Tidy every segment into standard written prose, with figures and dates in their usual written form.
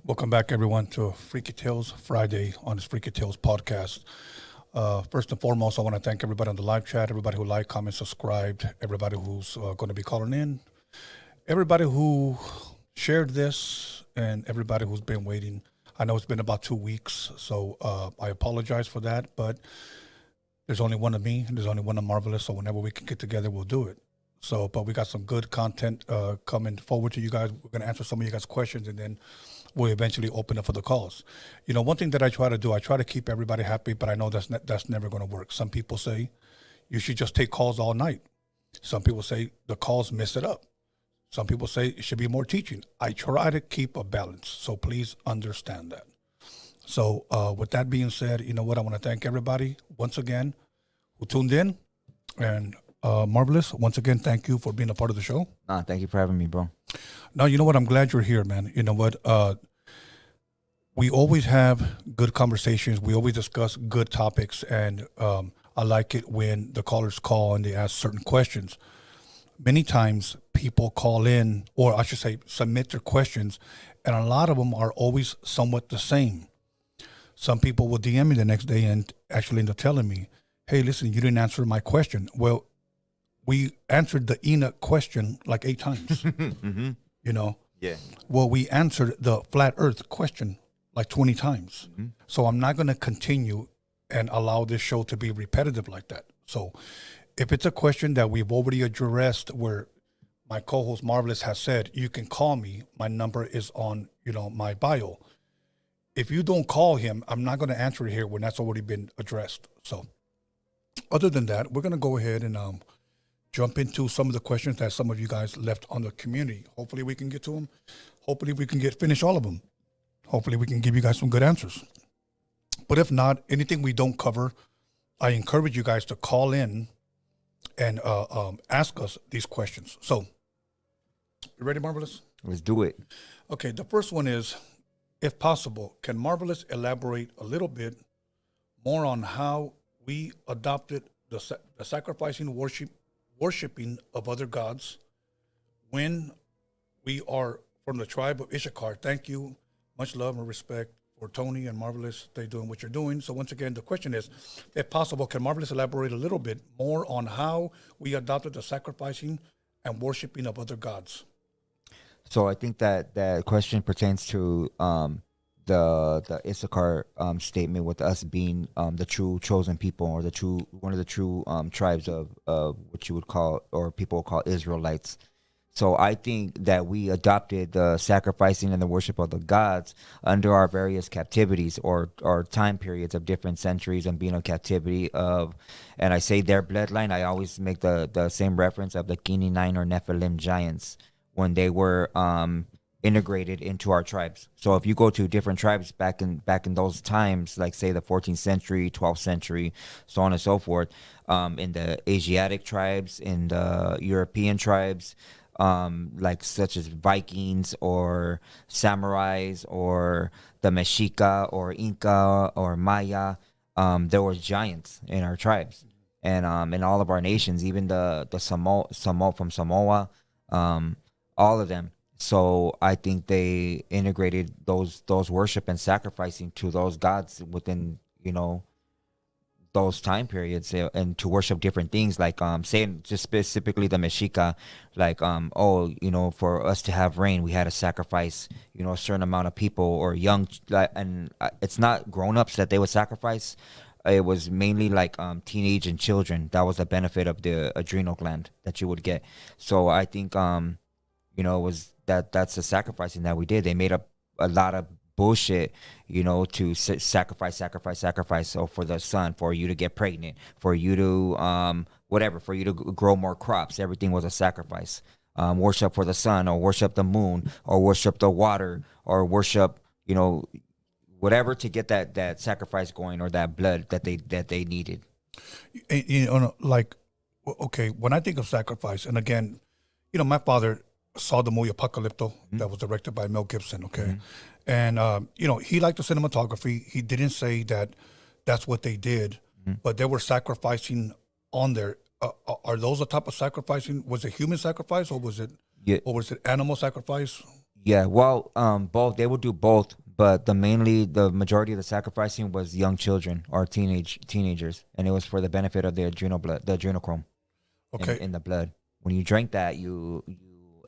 Welcome back, everyone, to Freaky Tales Friday on this Freaky Tales podcast. First and foremost, I want to thank everybody on the live chat, everybody who liked, comment, subscribed, everybody who's going to be calling in, everybody who shared this, and everybody who's been waiting. I know it's been about 2 weeks, so I apologize for that, but there's only one of me, and there's only one of Marvelous, so whenever we can get together, we'll do it. So, but we got some good content coming forward to you guys. We're going to answer some of you guys' questions, and then we'll eventually open up for the calls. You know, one thing that I try to do, I try to keep everybody happy, but I know that's never going to work. Some people say you should just take calls all night. Some people say the calls mess it up. Some people say it should be more teaching. I try to keep a balance, so please understand that. So with that being said, you know what? I want to thank everybody once again who tuned in. And Marvelous, once again, thank you for being a part of the show. Thank you for having me, bro. No, you know what? I'm glad you're here, man. You know what? We always have good conversations. We always discuss good topics. And I like it when the callers call and they ask certain questions. Many times people call in, or I should say submit their questions, and a lot of them are always somewhat the same. Some people will DM me the next day and actually end up telling me, hey, listen, you didn't answer my question. Well, we answered the Enoch question like 8 times, Mm-hmm. you know? Yeah. Well, we answered the flat earth question like 20 times. Mm-hmm. So I'm not going to continue and allow this show to be repetitive like that. So if it's a question that we've already addressed where my co-host Marvelous has said, you can call me, my number is on, you know, my bio. If you don't call him, I'm not going to answer it here when that's already been addressed. So other than that, we're going to go ahead and jump into some of the questions that some of you guys left on the community. Hopefully we can get to them. Hopefully we can finish all of them. Hopefully we can give you guys some good answers. But if not, anything we don't cover, I encourage you guys to call in and ask us these questions. So, you ready, Marvelous? Let's do it. Okay, the first one is, if possible, can Marvelous elaborate a little bit more on how we adopted the sacrificing worshiping of other gods when we are from the tribe of Issachar? Thank you. Much love and respect for Tony and Marvelous. They doing what you're doing. So once again, the question is, if possible, can Marvelous elaborate a little bit more on how we adopted the sacrificing and worshiping of other gods? So I think that question pertains to the Issachar statement, with us being the true chosen people, or one of the true tribes of what you would call, or people would call, Israelites. So I think that we adopted the sacrificing and the worship of the gods under our various captivities, or time periods of different centuries and being in captivity of, and I say their bloodline, I always make the same reference of the Canaanite or Nephilim giants when they were integrated into our tribes. So if you go to different tribes back in those times, like say the 14th century, 12th century, so on and so forth, in the Asiatic tribes, in the European tribes, like such as Vikings or samurais or the Mexica or Inca or Maya, there were giants in our tribes, and in all of our nations, even the Samoa from Samoa, all of them. So I think they integrated those worship and sacrificing to those gods within, you know, those time periods, and to worship different things, like saying just specifically the Mexica, like you know, for us to have rain, we had to sacrifice, you know, a certain amount of people or young, and it's not grown-ups that they would sacrifice. It was mainly like teenage and children. That was the benefit of the adrenal gland that you would get. So I think you know, that's the sacrificing that we did. They made up a lot of bullshit, you know, to sacrifice. So for the sun, for you to get pregnant, for you to whatever, for you to grow more crops, everything was a sacrifice. Worship for the sun, or worship the moon, or worship the water, or worship, you know, whatever, to get that sacrifice going, or that blood that they needed. You know, like, okay, when I think of sacrifice, and again, you know, my father saw the movie Apocalypto, that was directed by Mel Gibson, okay? And, you know, he liked the cinematography. He didn't say that that's what they did, but they were sacrificing on there, are those the type of sacrificing? Was it human sacrifice or was it animal sacrifice? Yeah, well, both. They would do both, but the majority of the sacrificing was young children or teenagers, and it was for the benefit of the adrenochrome, in the blood. When you drank that, you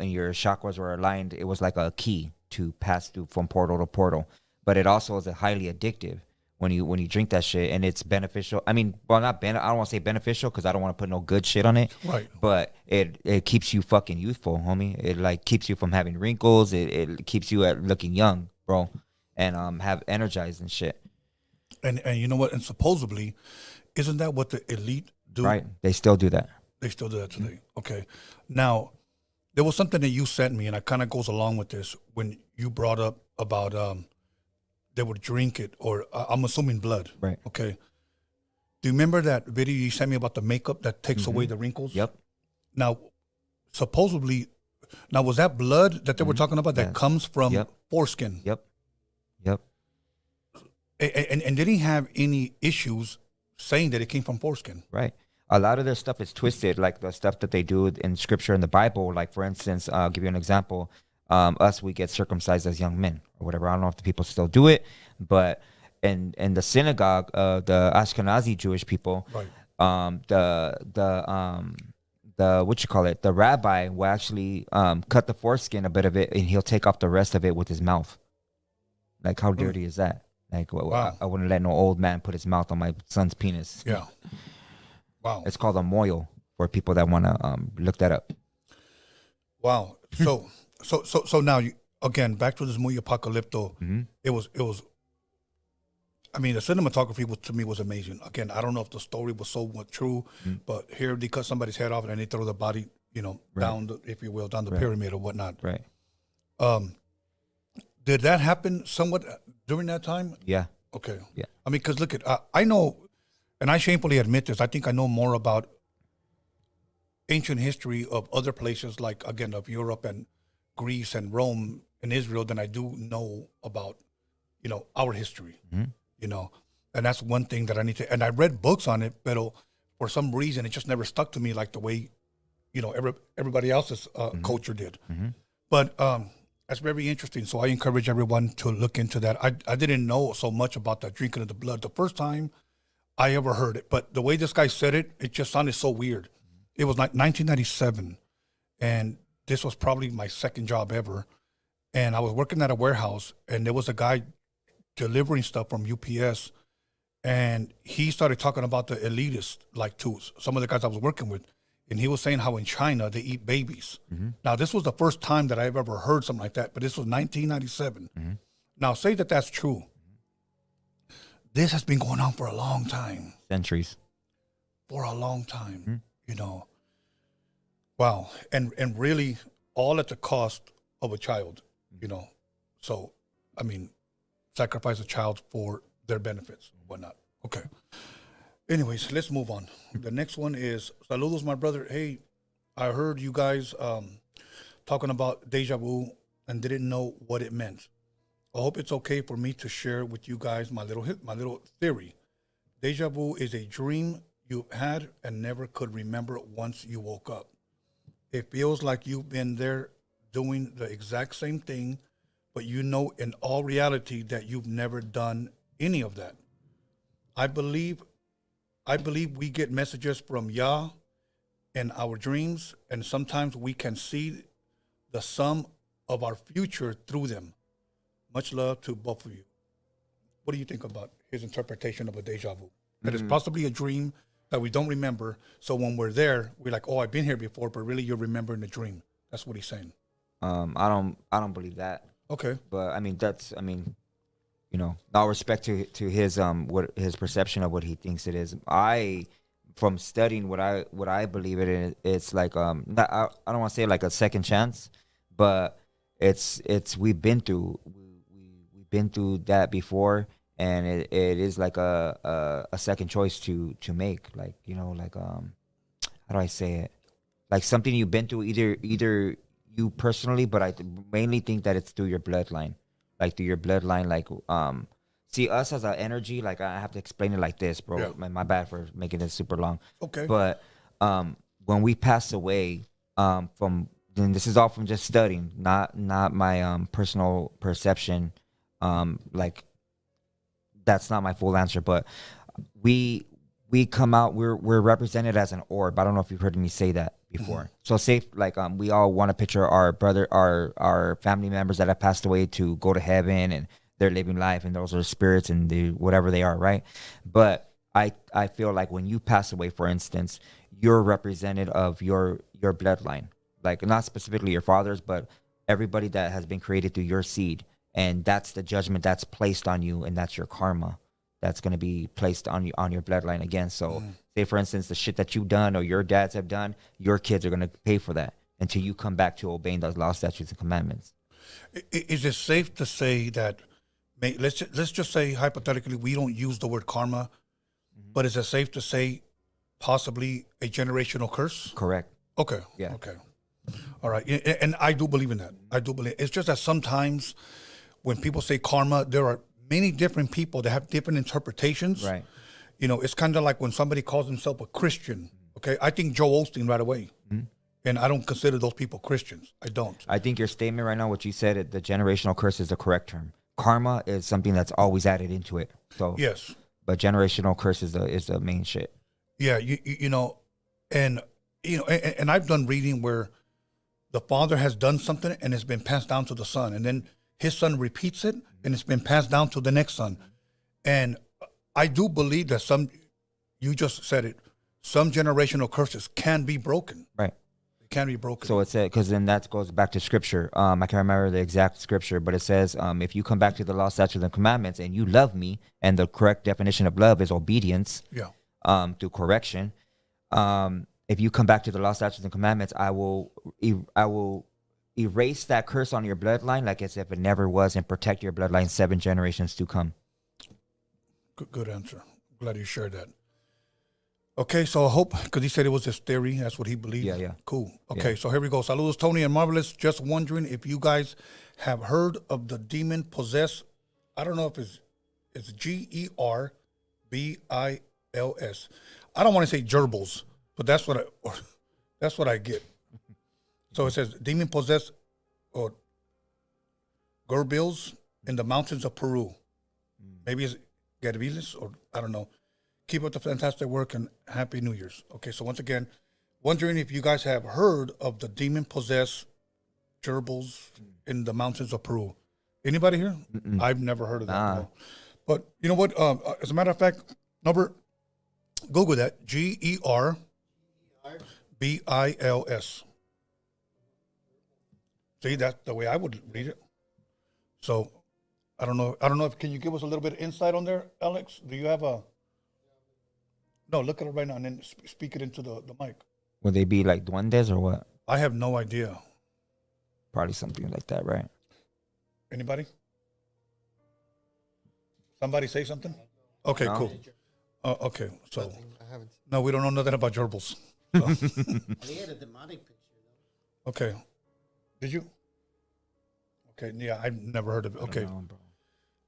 and your chakras were aligned. It was like a key to pass through from portal to portal, but it also is highly addictive when you drink that shit, and it's beneficial. I mean, well, I don't want to say beneficial because I don't want to put no good shit on it. Right. But it keeps you fucking youthful, homie. It like keeps you from having wrinkles. It keeps you at looking young, bro, and have energized and shit. And you know what? And supposedly, isn't that what the elite do? Right. They still do that. They still do that today. Mm-hmm. Okay. Now, there was something that you sent me, and it kind of goes along with this when you brought up about they would drink it, or I'm assuming blood. Right. Okay. Do you remember that video you sent me about the makeup that takes away the wrinkles? Yep. Now, supposedly, was that blood that they were talking about that comes from foreskin? Yep. And did he have any issues saying that it came from foreskin? Right. A lot of their stuff is twisted, like the stuff that they do in scripture in the Bible. Like, for instance, I'll give you an example. We get circumcised as young men or whatever. I don't know if the people still do it, but in the synagogue, the Ashkenazi Jewish people, right. The rabbi will actually cut the foreskin a bit of it, and he'll take off the rest of it with his mouth. Like, how dirty is that? Like, wow. I wouldn't let no old man put his mouth on my son's penis. Yeah. Wow. It's called a moil for people that want to look that up. Wow. So now, again, back to this movie Apocalypto. Mm-hmm. It was. I mean, the cinematography to me was amazing. Again, I don't know if the story was so much true, but here they cut somebody's head off and then they throw the body, down, if you will, down the pyramid or whatnot. Right. Did that happen somewhat during that time? Yeah. Okay. Yeah. I mean, because look I know, and I shamefully admit this, I think I know more about ancient history of other places, like, again, of Europe and Greece and Rome and Israel than I do know about, our history, and that's one thing that I need to, and I read books on it, but for some reason, it just never stuck to me like the way, everybody else's culture did. Mm-hmm. But that's very interesting. So I encourage everyone to look into that. I didn't know so much about that drinking of the blood the first time I ever heard it, but the way this guy said it, it just sounded so weird. It was like 1997, and this was probably my second job ever. And I was working at a warehouse, and there was a guy delivering stuff from UPS, and he started talking about the elitists, like to some of the guys I was working with. And he was saying how in China they eat babies. Mm-hmm. Now, this was the first time that I've ever heard something like that, but this was 1997. Mm-hmm. Now, say that that's true. This has been going on for a long time. Centuries. For a long time, Wow. And really all at the cost of a child, So, I mean, sacrifice a child for their benefits, whatnot. Okay. Anyways, let's move on. The next one is, saludos, my brother. Hey, I heard you guys talking about deja vu and didn't know what it meant. I hope it's okay for me to share with you guys my little theory. Deja vu is a dream you've had and never could remember once you woke up. It feels like you've been there doing the exact same thing, but in all reality that you've never done any of that. I believe we get messages from Yah in our dreams, and sometimes we can see the sum of our future through them. Much love to both of you. What do you think about his interpretation of a deja vu? That it's possibly a dream that we don't remember. So when we're there, we're like, "Oh, I've been here before," but really you're remembering the dream. That's what he's saying. I don't believe that. Okay. But all respect to his what his perception of what he thinks it is. From studying what I believe it is, it's like I don't want to say like a second chance, but it's we've been through that before, and it is like a second choice to make, like how do I say it, like something you've been through either you personally, but I mainly think that it's through your bloodline, like See, us as an energy, like I have to explain it like this, bro. Yeah. My bad for making it super long. Okay. But when we pass away, from then this is all from just studying, not my personal perception. Like that's not my full answer, but we come out. We're represented as an orb. I don't know if you've heard me say that before. So say like we all want to picture our family members that have passed away to go to heaven and they're living life, and those are spirits and whatever they are, right? But I feel like when you pass away, for instance, you're represented of your bloodline, like not specifically your father's, but everybody that has been created through your seed, and that's the judgment that's placed on you, and that's your karma that's going to be placed on your bloodline again. So say for instance, the shit that you've done or your dads have done, your kids are going to pay for that until you come back to obeying those laws, statutes, and commandments. Is it safe to say that, let's just say hypothetically we don't use the word karma, but is it safe to say possibly a generational curse? Correct. Okay. Yeah. Okay. All right. And I do believe in that. I do believe. It's just that sometimes when people say karma, there are many different people that have different interpretations. Right. You know, it's kind of like when somebody calls himself a Christian. Okay. I think Joe Osteen right away. And I don't consider those people Christians. I don't. I think your statement right now, what you said, the generational curse is the correct term. Karma is something that's always added into it. So Yes. but generational curse is the main shit. Yeah. You know, and I've done reading where the father has done something and it's been passed down to the son, and then his son repeats it and it's been passed down to the next son. And I do believe that you just said it, some generational curses can be broken. Right. It can be broken. So it said, because then that goes back to scripture. I can't remember the exact scripture, but it says, if you come back to the law, statutes, and commandments, and you love me, and the correct definition of love is obedience. Yeah. Through correction. If you come back to the law, statutes, and commandments, I will erase that curse on your bloodline like as if it never was, and protect your bloodline 7 generations to come. Good answer. Glad you shared that. Okay, so I hope, because he said it was his theory, that's what he believed. Yeah. Cool. Okay, So here we go. Saludos, Tony and Marvelous. Just wondering if you guys have heard of the demon possessed. I don't know if it's GERBILS. I don't want to say gerbils, but that's what I get. So it says demon possessed or gerbils in the mountains of Peru. Maybe it's gerbils, or I don't know. Keep up the fantastic work and Happy New Year's. Okay, so once again, wondering if you guys have heard of the demon-possessed gerbils in the mountains of Peru. Anybody here? I've never heard of that. Nah. But you know what? As a matter of fact, Norbert, Google that. GERBILS. See, that's the way I would read it. So I don't know. Can you give us a little bit of insight on there, Alex? Do you have a... No, look at it right now and then speak it into the mic. Would they be like duendes or what? I have no idea. Probably something like that, right? Anybody? Somebody say something? Okay, No. cool. Okay, so I haven't. no, we don't know nothing about gerbils. So, They had a demonic picture, though. okay, did you? Okay, yeah, I've never heard of it. Okay,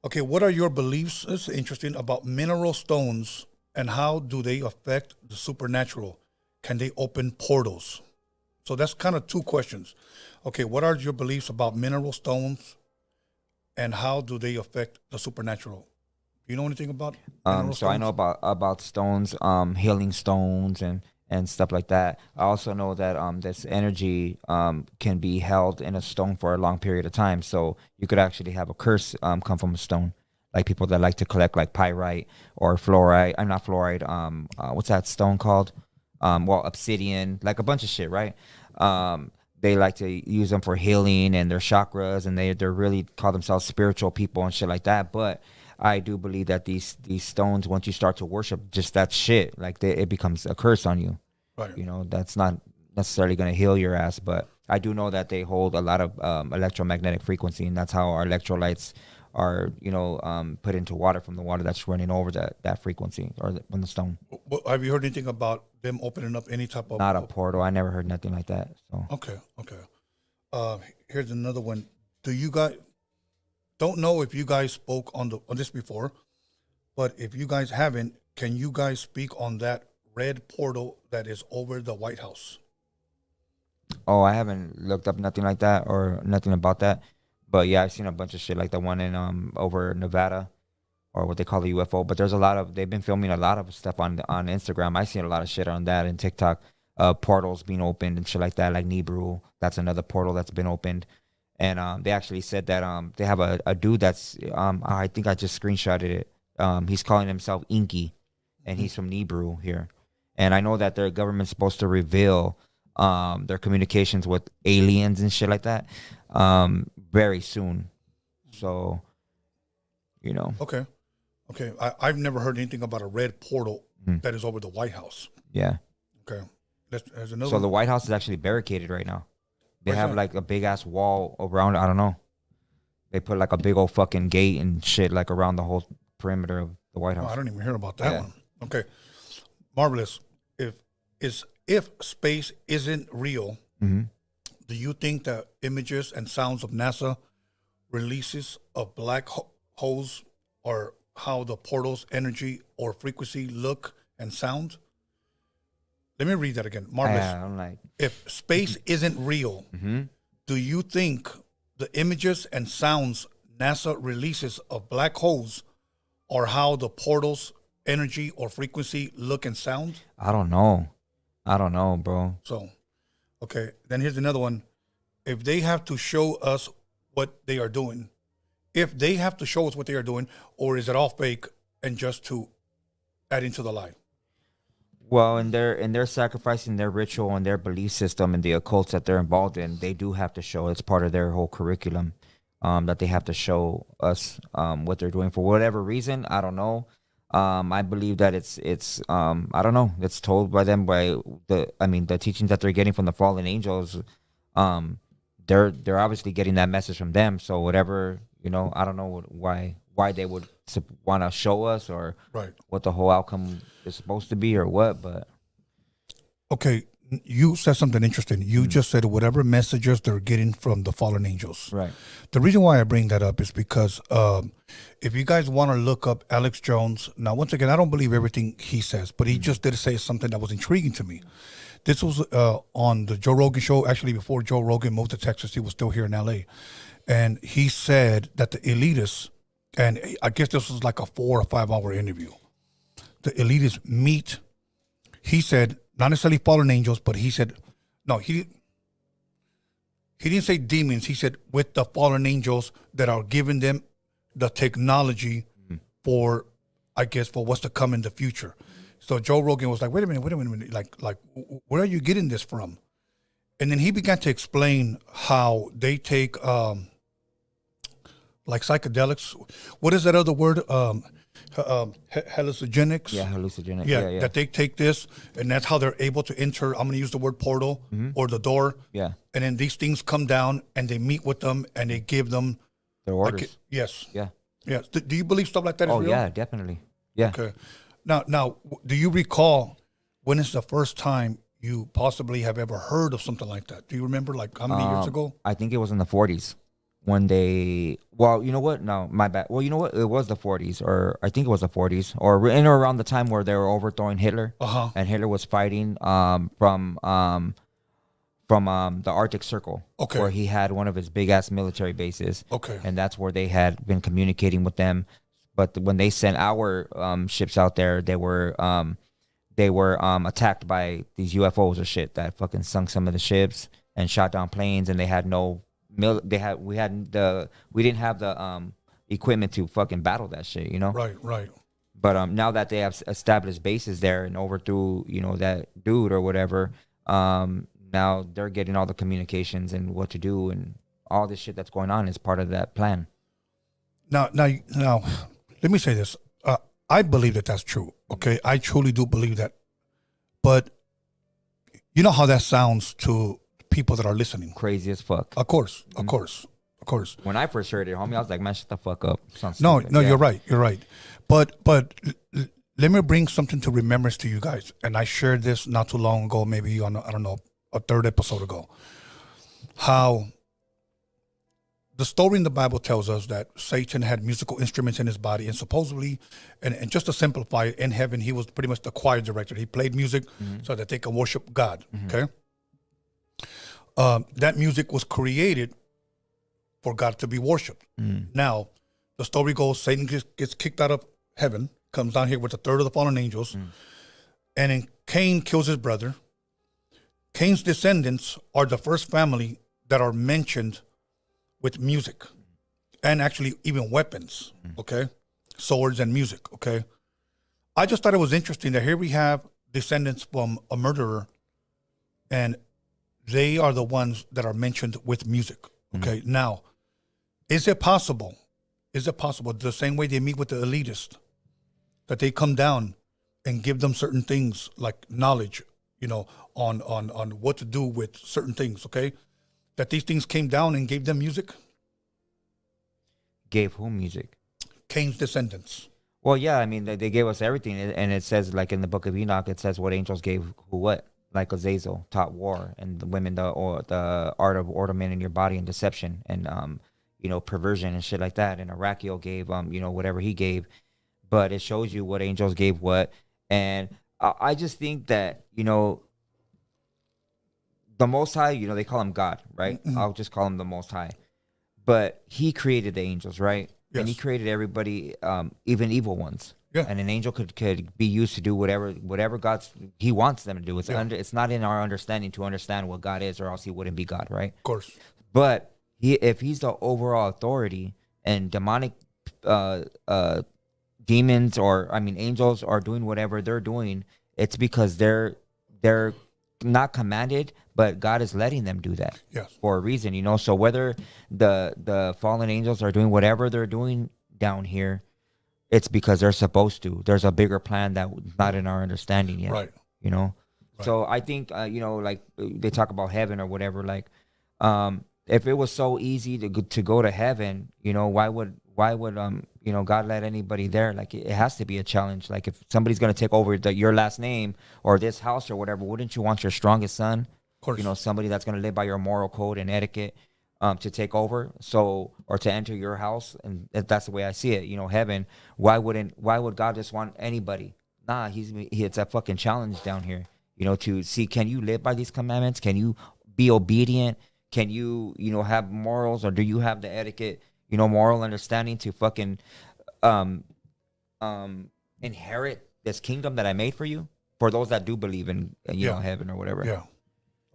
okay. What are your beliefs? This is interesting about mineral stones. And how do they affect the supernatural? Can they open portals? So that's kind of 2 questions. Okay, what are your beliefs about mineral stones, and how do they affect the supernatural? Do you know anything about mineral So I know about stones, healing stones and stuff like that. I also know that this energy can be held in a stone for a long period of time. So you could actually have a curse come from a stone. Like people that like to collect like pyrite or fluorite. I'm not fluorite. What's that stone called? Obsidian, like a bunch of shit, right? They like to use them for healing and their chakras, and they're really call themselves spiritual people and shit like that. But I do believe that these stones, once you start to worship just that shit, like it becomes a curse on you. Right. You know, that's not necessarily going to heal your ass, but I do know that they hold a lot of electromagnetic frequency, and that's how our electrolytes are, put into water from the water that's running over that frequency or from the stone. Well, have you heard anything about them opening up any type of... Not a portal. I never heard nothing like that. So Okay. Here's another one. Do you guys... don't know if you guys spoke on this before, but if you guys haven't, can you guys speak on that red portal that is over the White House? Oh, I haven't looked up nothing like that or nothing about that. But yeah, I've seen a bunch of shit like the one in over Nevada, or what they call the UFO. But there's a lot of, they've been filming a lot of stuff on Instagram. I've seen a lot of shit on that and TikTok. Portals being opened and shit like that, like Nibiru. That's another portal that's been opened. And they actually said that they have a dude that's I think I just screenshotted it. He's calling himself Inky, and he's from Nibiru here. And I know that their government's supposed to reveal their communications with aliens and shit like that very soon. So, you know. Okay. I've never heard anything about a red portal that is over the White House. Yeah. Okay. There's another. So the White House is actually barricaded right now. They have like a big ass wall around. I don't know. They put like a big old fucking gate and shit like around the whole perimeter of the White House. Oh, I don't even hear about that one. Okay. Marvelous. If space isn't real, do you think that images and sounds of NASA releases of black holes are how the portal's energy or frequency look and sound? Let me read that again. Marvelous. I'm like, if space isn't real, do you think the images and sounds NASA releases of black holes are how the portal's energy or frequency look and sound? I don't know, bro. So, okay. Then here's another one. If they have to show us what they are doing, or is it all fake and just to add into the lie? Well, and they're sacrificing their ritual and their belief system and the occults that they're involved in. They do have to show. It's part of their whole curriculum that they have to show us what they're doing for whatever reason. I don't know. I believe that it's I don't know. It's told by them by the teachings that they're getting from the fallen angels. They're obviously getting that message from them. So whatever, I don't know why they would want to show us or what the whole outcome is supposed to be or what, but okay, you said something interesting. You just said whatever messages they're getting from the fallen angels. Right. The reason why I bring that up is because if you guys want to look up Alex Jones, now once again, I don't believe everything he says, but he just did say something that was intriguing to me. This was on the Joe Rogan show. Actually, before Joe Rogan moved to Texas, he was still here in LA. And he said that the elitists, and I guess this was like a 4 or 5 hour interview, the elitists meet, he said, not necessarily fallen angels, but he said, no, he didn't say demons. He said with the fallen angels that are giving them the technology for, I guess, for what's to come in the future. So Joe Rogan was like, wait a minute, like, where are you getting this from? And then he began to explain how they take, like psychedelics. What is that other word? Hallucinogenics. Yeah, hallucinogenic. Yeah, that they take this, and that's how they're able to enter. I'm going to use the word portal or the door. Yeah. And then these things come down, and they meet with them, and they give them their orders. Yes. Yeah. Yes. Do you believe stuff like that is real? Oh yeah, definitely. Yeah. Okay. Now, do you recall when is the first time you possibly have ever heard of something like that? Do you remember, like, how many years ago? I think it was in the 40s. One day, well, you know what? No, my bad. Well, you know what? It was the 40s, or I think it was the 40s, or in or around the time where they were overthrowing Hitler, and Hitler was fighting from the Arctic Circle, where he had one of his big ass military bases, and that's where they had been communicating with them. But when they sent our ships out there, they were attacked by these UFOs or shit that fucking sunk some of the ships and shot down planes, and they had no. We didn't have the equipment to fucking battle that shit, Right. But now that they have established bases there and overthrew, that dude or whatever, now they're getting all the communications and what to do, and all this shit that's going on is part of that plan. Now, let me say this. I believe that that's true. Okay, I truly do believe that. But you know how that sounds to people that are listening. Crazy as fuck. Of course. When I first heard it, homie, I was like, man, shut the fuck up. No, you're right. But let me bring something to remembrance to you guys. And I shared this not too long ago, maybe on, I don't know, a third episode ago. How the story in the Bible tells us that Satan had musical instruments in his body, and supposedly, and just to simplify it, in heaven, he was pretty much the choir director. He played music so that they can worship God, okay? That music was created for God to be worshipped. Now, the story goes, Satan gets kicked out of heaven, comes down here with a third of the fallen angels, and then Cain kills his brother. Cain's descendants are the first family that are mentioned with music and actually even weapons, okay? Swords and music, okay? I just thought it was interesting that here we have descendants from a murderer, and they are the ones that are mentioned with music, okay? Now, is it possible the same way they meet with the elitist, that they come down and give them certain things like knowledge, on what to do with certain things, okay? That these things came down and gave them music? Gave whom music? Cain's descendants. Well, yeah, I mean, they gave us everything. And it says, like in the book of Enoch, it says what angels gave who what? Like Azazel taught war, and the women the art of ornament in your body and deception, and perversion and shit like that. And Arachiel gave whatever he gave, but it shows you what angels gave what. And I just think that the Most High, they call him God, right? I'll just call him the Most High, but he created the angels, right? Yes. And he created everybody, even evil ones. Yeah. And an angel could be used to do whatever he wants them to do. It's not in our understanding to understand what God is, or else he wouldn't be God, right? Of course. But if he's the overall authority, and demonic demons, or angels are doing whatever they're doing, it's because they're not commanded, but God is letting them do that. Yes. For a reason, So whether the fallen angels are doing whatever they're doing down here, it's because they're supposed to. There's a bigger plan that's not in our understanding yet. Right. Right. So I think like they talk about heaven or whatever. Like, if it was so easy to go to heaven, why would God let anybody there? Like, it has to be a challenge. Like, if somebody's gonna take over your last name or this house or whatever, wouldn't you want your strongest son? Of course. Somebody that's gonna live by your moral code and etiquette, to take over, or to enter your house. And that's the way I see it. Heaven. Why would God just want anybody? Nah, it's a fucking challenge down here. To see, can you live by these commandments? Can you be obedient? Can you have morals, or do you have the etiquette, moral understanding to fucking inherit this kingdom that I made for you? For those that do believe in heaven or whatever. Yeah.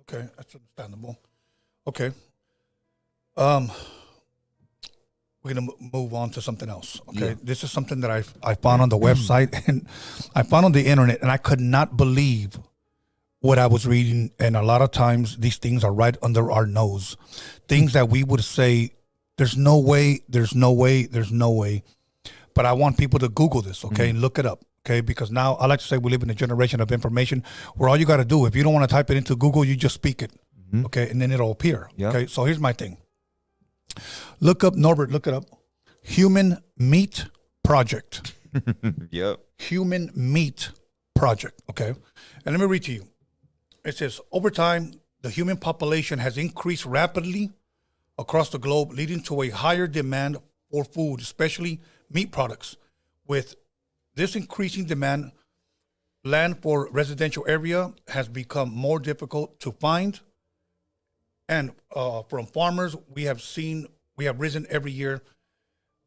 Okay, that's understandable. Okay. We're gonna move on to something else. Okay, Yeah. This is something that I found on the website, and I found on the internet, and I could not believe what I was reading. And a lot of times these things are right under our nose, things that we would say, "There's no way, there's no way, there's no way." But I want people to Google this, okay, and look it up, okay, because now I like to say we live in a generation of information where all you got to do, if you don't want to type it into Google, you just speak it, okay, and then it'll appear. Yep. Okay, so here's my thing. Look up, Norbert, look it up. Human Meat Project. Yep. Human Meat Project, okay? And let me read to you. It says, over time, the human population has increased rapidly across the globe, leading to a higher demand for food, especially meat products. With this increasing demand, land for residential area has become more difficult to find. And from farmers, we have risen every year,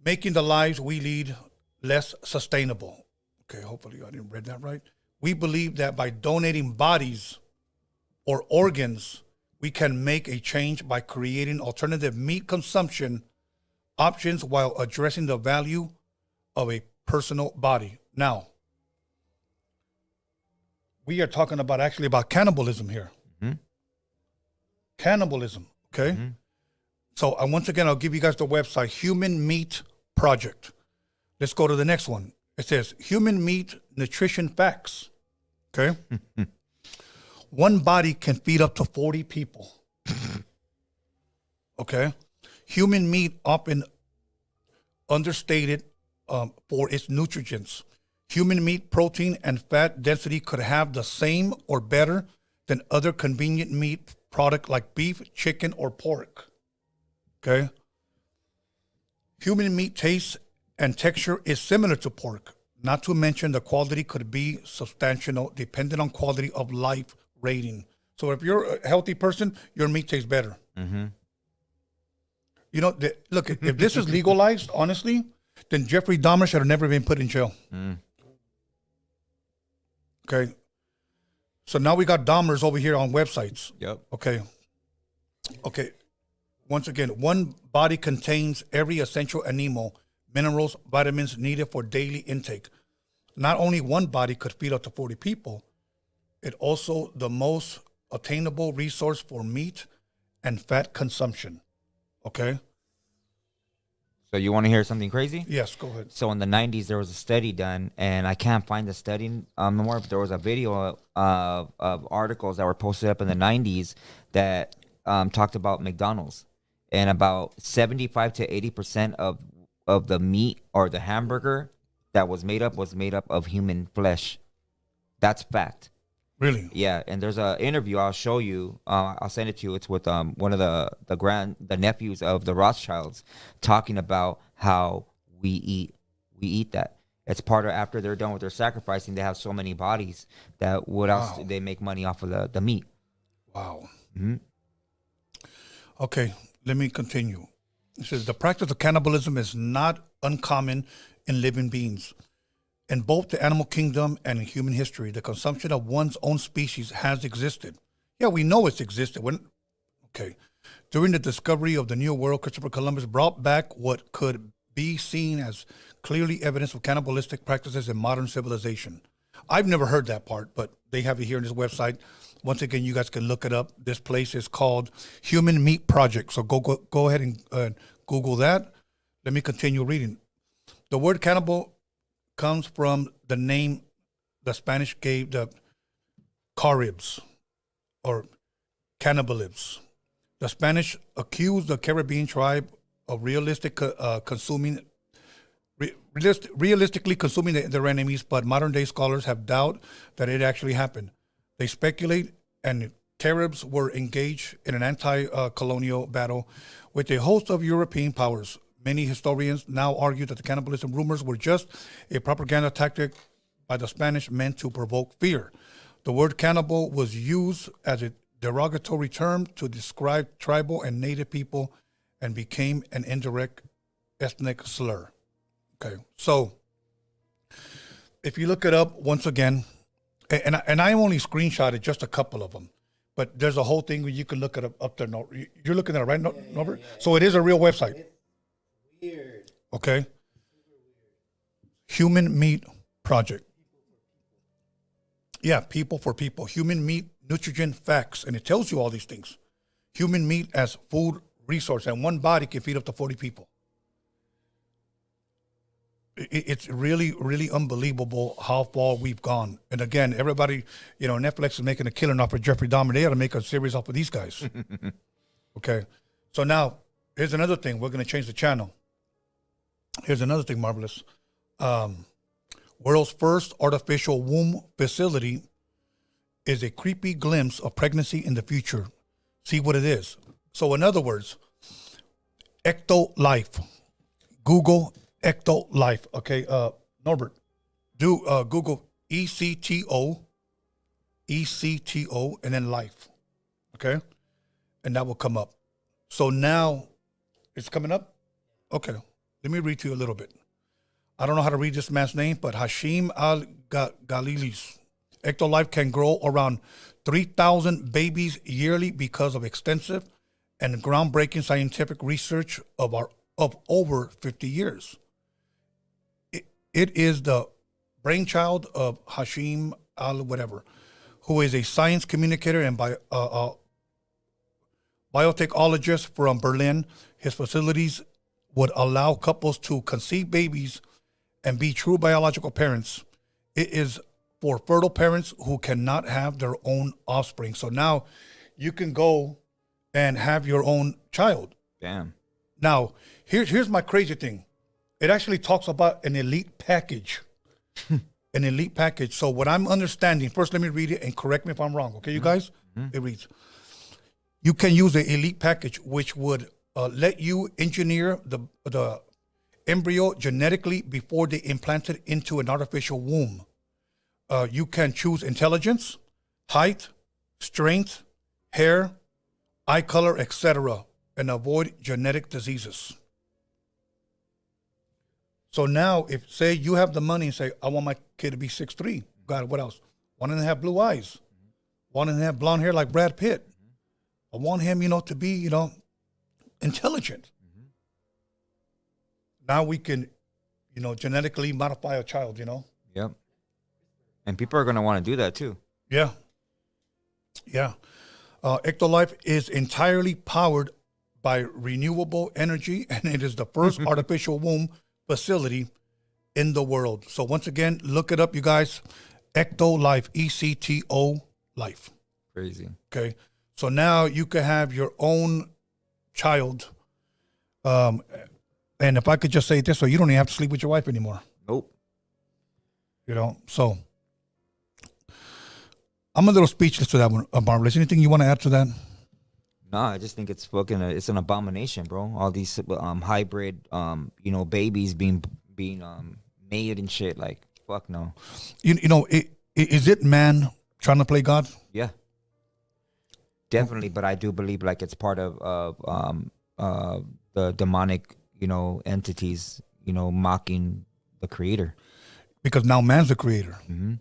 making the lives we lead less sustainable. Okay, hopefully I didn't read that right. We believe that by donating bodies or organs, we can make a change by creating alternative meat consumption options while addressing the value of a personal body. Now, we are talking about cannibalism here. Cannibalism, okay? So once again, I'll give you guys the website, Human Meat Project. Let's go to the next one. It says Human Meat Nutrition Facts, okay? One body can feed up to 40 people, okay? Human meat often understated for its nutrients. Human meat protein and fat density could have the same or better than other convenient meat product like beef, chicken, or pork. Okay? Human meat taste and texture is similar to pork. Not to mention the quality could be substantial depending on quality of life rating. So if you're a healthy person, your meat tastes better. Mm-hmm. You know, look, if this is legalized, honestly, then Jeffrey Dahmer should have never been put in jail. Mm. Okay. So now we got Dahmers over here on websites. Yep. Okay. Okay. Once again, one body contains every essential animal, minerals, vitamins needed for daily intake. Not only one body could feed up to 40 people, it also the most attainable resource for meat and fat consumption. Okay? So you want to hear something crazy? Yes, go ahead. So in the 90s, there was a study done, and I can't find the study no more, but there was a video of articles that were posted up in the 90s that talked about McDonald's. And about 75 to 80% of the meat or the hamburger that was made up of human flesh. That's fact. Really? Yeah, and there's an interview I'll show you. I'll send it to you. It's with one of the nephews of the Rothschilds, talking about how we eat that. It's part of, after they're done with their sacrificing, they have so many bodies that what else they make money off of the meat. Wow. Mm-hmm. Okay, let me continue. It says the practice of cannibalism is not uncommon in living beings. In both the animal kingdom and in human history, the consumption of one's own species has existed. Yeah, we know it's existed. During the discovery of the New World, Christopher Columbus brought back what could be seen as clearly evidence of cannibalistic practices in modern civilization. I've never heard that part, but they have it here on this website. Once again, you guys can look it up. This place is called Human Meat Project. So go ahead and Google that. Let me continue reading. The word cannibal comes from the name the Spanish gave the Caribs or cannibalism. The Spanish accused the Caribbean tribe of realistically consuming their enemies, but modern day scholars have doubt that it actually happened. They speculate, and Caribs were engaged in an anti-colonial battle with a host of European powers. Many historians now argue that the cannibalism rumors were just a propaganda tactic by the Spanish meant to provoke fear. The word cannibal was used as a derogatory term to describe tribal and native people and became an indirect ethnic slur. Okay, so if you look it up once again, and I only screenshotted just a couple of them, but there's a whole thing where you can look it up there. You're looking at it, right, Norbert? Yeah. So it is a real website. It's weird. Okay. Human Meat Project. Yeah, people for people. Human meat, nutrition, facts, and it tells you all these things. Human meat as food resource, and one body can feed up to 40 people. It's really, really unbelievable how far we've gone. And again, everybody, Netflix is making a killing off of Jeffrey Dahmer. They ought to make a series off of these guys. Okay. So now, here's another thing. We're going to change the channel. Here's another thing, Marvelous. World's first artificial womb facility is a creepy glimpse of pregnancy in the future. See what it is. So in other words, ecto-life. Google ecto-life. Okay, Norbert, do Google ECTO, and then life. Okay, and that will come up. So now it's coming up. Okay, let me read to you a little bit. I don't know how to read this man's name, but Hashim al-Ghalilis. Ecto-life can grow around 3,000 babies yearly because of extensive and groundbreaking scientific research of over 50 years. It is the brainchild of Hashim al-whatever, who is a science communicator and biotechnologist from Berlin. His facilities would allow couples to conceive babies and be true biological parents. It is for fertile parents who cannot have their own offspring. So now you can go and have your own child. Damn. Now, here's my crazy thing. It actually talks about an elite package. An elite package. So what I'm understanding, first let me read it and correct me if I'm wrong. Okay, you guys? It reads, you can use the elite package, which would let you engineer the embryo genetically before they implant it into an artificial womb. You can choose intelligence, height, strength, hair, eye color, etc., and avoid genetic diseases. So now, if say you have the money and say, I want my kid to be 6'3", God, what else? Want him to have blue eyes. Want him to have blonde hair like Brad Pitt. I want him, to be, intelligent. Now we can, genetically modify a child, Yep. And people are going to want to do that too. Yeah. Yeah. Ectolife is entirely powered by renewable energy, and it is the first artificial womb facility in the world. So once again, look it up, you guys. Ectolife, ECTO life. Crazy. Okay. So now you can have your own child. And if I could just say this, so you don't even have to sleep with your wife anymore. Nope. So I'm a little speechless to that one, Marvelous. Anything you want to add to that? No, I just think it's it's an abomination, bro. All these hybrid, babies being made and shit. Like, fuck no. Is it man trying to play God? Yeah, definitely. But I do believe like it's part of the demonic, entities, mocking the creator. Because now man's the creator. Mm-hmm.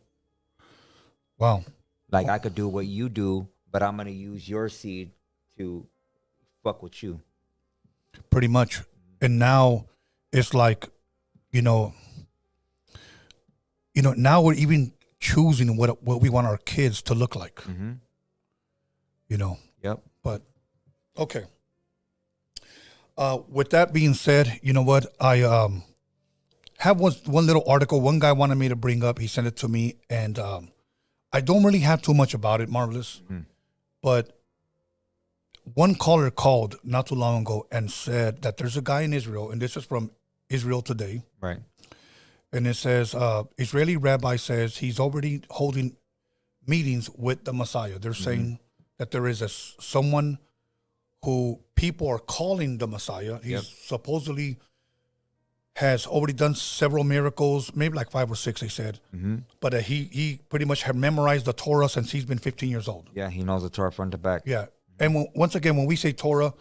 Wow. Like I could do what you do, but I'm gonna use your seed to fuck with you. Pretty much. And now it's like, now we're even choosing what we want our kids to look like. Mm-hmm. Yep. But okay. With that being said, you know what? I have one little article. One guy wanted me to bring up. He sent it to me, and I don't really have too much about it, Marvelous. But one caller called not too long ago and said that there's a guy in Israel, and this is from Israel Today. Right. And it says, Israeli rabbi says he's already holding meetings with the Messiah. They're saying that there is someone who people are calling the Messiah. He's supposedly has already done several miracles, maybe like 5 or 6, they said. But he pretty much had memorized the Torah since he's been 15 years old. Yeah, he knows the Torah front to back. Yeah. And once again, when we say Torah,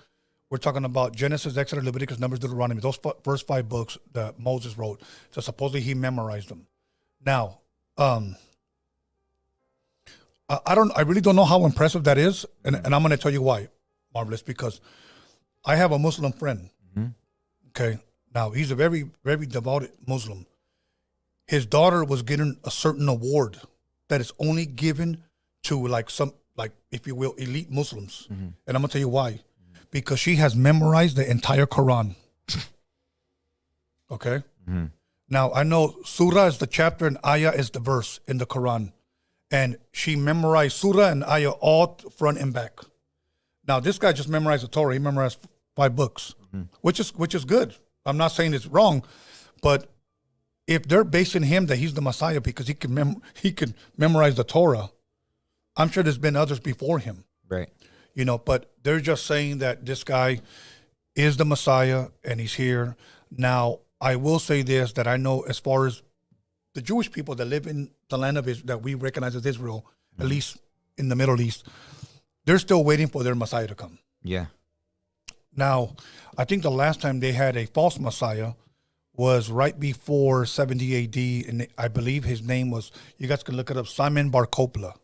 we're talking about Genesis, Exodus, Leviticus, Numbers, Deuteronomy. Those first 5 books that Moses wrote. So supposedly he memorized them. Now, I really don't know how impressive that is, and I'm going to tell you why, Marvelous, because I have a Muslim friend. Okay. Now, he's a very, very devout Muslim. His daughter was getting a certain award that is only given to if you will, elite Muslims. And I'm going to tell you why. Because she has memorized the entire Quran. Okay? Now, I know surah is the chapter and ayah is the verse in the Quran. And she memorized surah and ayah all front and back. Now, this guy just memorized the Torah. He memorized 5 books, which is good. I'm not saying it's wrong, but if they're basing him that he's the Messiah because he can memorize the Torah, I'm sure there's been others before him. Right. But they're just saying that this guy is the Messiah and he's here. Now, I will say this, that I know as far as the Jewish people that live in the land of Israel, that we recognize as Israel, at least in the Middle East, they're still waiting for their Messiah to come. Yeah. Now, I think the last time they had a false Messiah was right before 70 AD, and I believe his name was, you guys can look it up, Simon Bar Kokhba.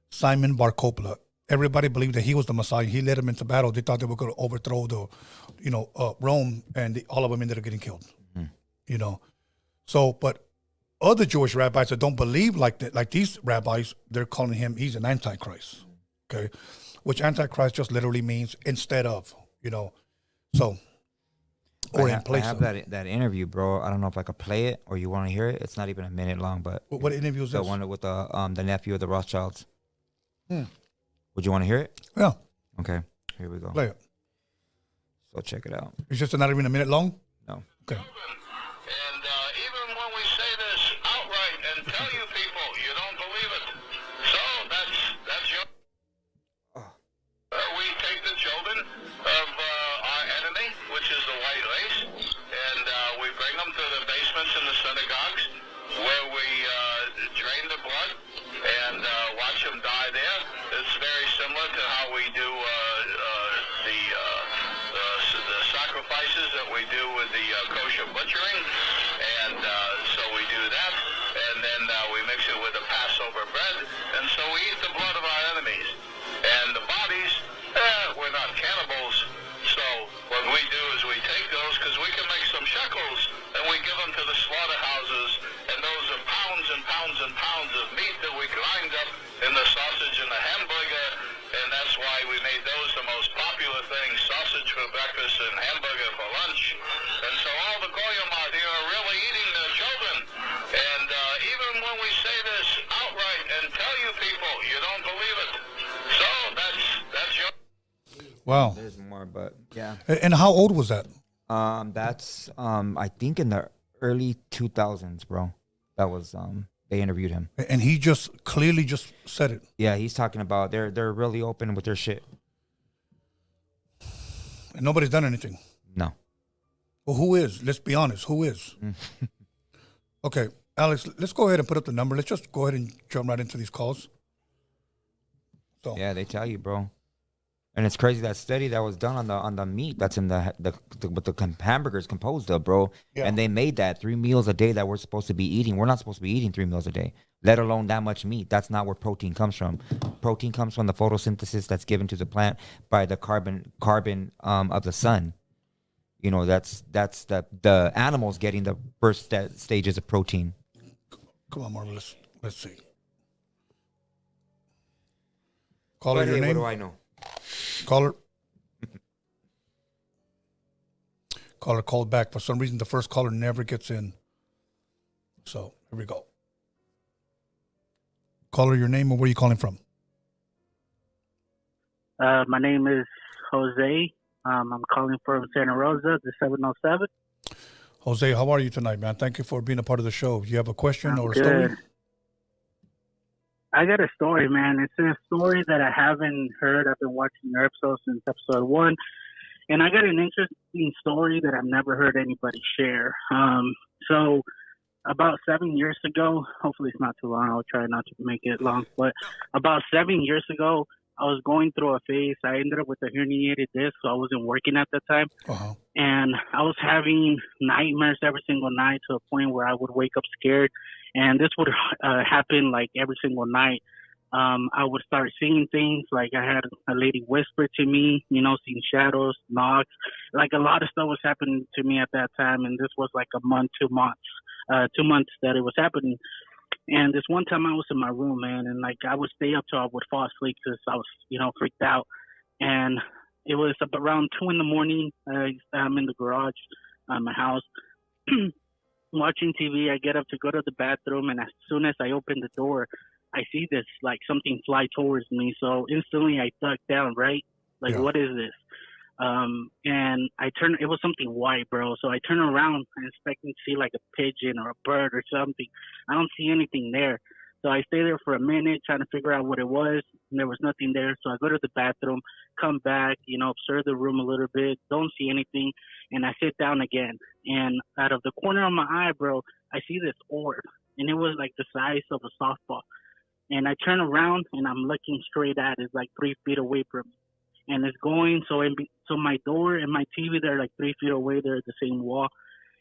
Simon Bar Kokhba. Everybody believed that he was the Messiah. He led them into battle. They thought they were going to overthrow Rome, and all of them ended up getting killed. So, but other Jewish rabbis that don't believe like that, like these rabbis, they're calling him, he's an antichrist. Okay, which antichrist just literally means instead of, so, or in place I have that interview, bro. I don't know if I could play it or you want to hear it. It's not even a minute long, but what interview is the this? one with the nephew of the Rothschilds. Would you want to hear it? Yeah. Okay, here we go. Play it. So check it out. It's just not even a minute long? No. Okay. And even when we say this outright and tell you people, you don't believe it. So that's your... we take the children of our enemy, which is the white race, and butchering, and so we do that, and then we mix it with the Passover bread, and so we eat the blood of our enemies. And the bodies, we're not cannibals, so what we do is we take those, because we can make some shekels, and we give them to the slaughterhouses, and those are pounds and pounds and pounds of meat that we grind up in the sausage and the hamburger, and that's why we made those the most popular thing, sausage for breakfast and hamburger for lunch. And so all the goyim out here are really eating their children. And even when we say this outright and tell you people, you don't believe it. So that's your... Wow. There's more, but yeah. And how old was that? That's I think in the early 2000s, bro. That was they interviewed him. And he just clearly just said it. Yeah, he's talking about they're really open with their shit. And nobody's done anything. No. Well, who is? Let's be honest. Who is? Okay, Alex, let's go ahead and put up the number. Let's just go ahead and jump right into these calls. So Yeah, they tell you, bro. And it's crazy, that study that was done on the meat that's in what the hamburgers composed of, bro. Yeah. And they made that 3 meals a day that we're supposed to be eating. We're not supposed to be eating 3 meals a day, let alone that much meat. That's not where protein comes from. Protein comes from the photosynthesis that's given to the plant by the carbon of the sun. You know, that's the animals getting the first stages of protein. come on, Marvel. Let's see. Caller, But your hey, name. what do I know? Caller. Caller called back. For some reason, the first caller never gets in. So here we go. Caller, your name and where are you calling from? My name is Jose. I'm calling from Santa Rosa, the 707. Jose, how are you tonight, man? Thank you for being a part of the show. You have a question I'm or a good. story? I got a story, man. It's a story that I haven't heard. I've been watching your episodes since episode 1. And I got an interesting story that I've never heard anybody share. So about 7 years ago, hopefully it's not too long. I'll try not to make it long. But about 7 years ago, I was going through a phase. I ended up with a herniated disc, so I wasn't working at the time. Uh-huh. And I was having nightmares every single night to a point where I would wake up scared. And this would happen like every single night. I would start seeing things, like I had a lady whisper to me, you know, seeing shadows, knocks. Like a lot of stuff was happening to me at that time. And this was like a month, 2 months, 2 months that it was happening. And this one time I was in my room, man, and like I would stay up till I would fall asleep because I was, you know, freaked out. And it was around 2 a.m. I'm in the garage, my house, watching TV. I get up to go to the bathroom, and as soon as I open the door, I see this, like, something fly towards me. So instantly I duck down, right? Like, Yeah. What is this? And it was something white, bro. So I turn around and expecting to see like a pigeon or a bird or something. I don't see anything there. So I stay there for a minute trying to figure out what it was. And there was nothing there. So I go to the bathroom, come back, you know, observe the room a little bit, don't see anything. And I sit down again. And out of the corner of my eye, bro, I see this orb. And it was like the size of a softball. And I turn around and I'm looking straight at it, like 3 feet away from me. And it's going, so my door and my TV, they're like 3 feet away. They're at the same wall.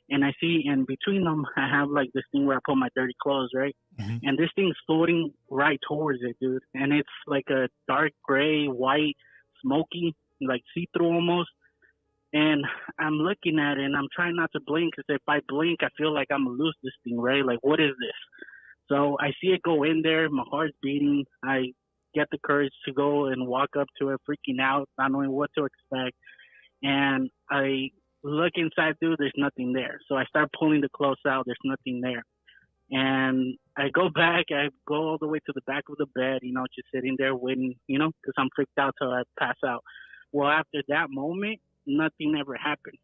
And I see, and between them, I have like this thing where I put my dirty clothes, right? Mhm. And this thing's floating right towards it, dude. And it's like a dark gray, white, smoky, like see-through almost. And I'm looking at it, and I'm trying not to blink, because if I blink, I feel like I'm going to lose this thing, right? Like, what is this? So I see it go in there. My heart's beating. I get the courage to go and walk up to it, freaking out, not knowing what to expect. And I look inside, dude, there's nothing there. So I start pulling the clothes out, there's nothing there. And I go back, I go all the way to the back of the bed, you know, just sitting there waiting, you know, because I'm freaked out till I pass out. Well, after that moment, nothing ever happened.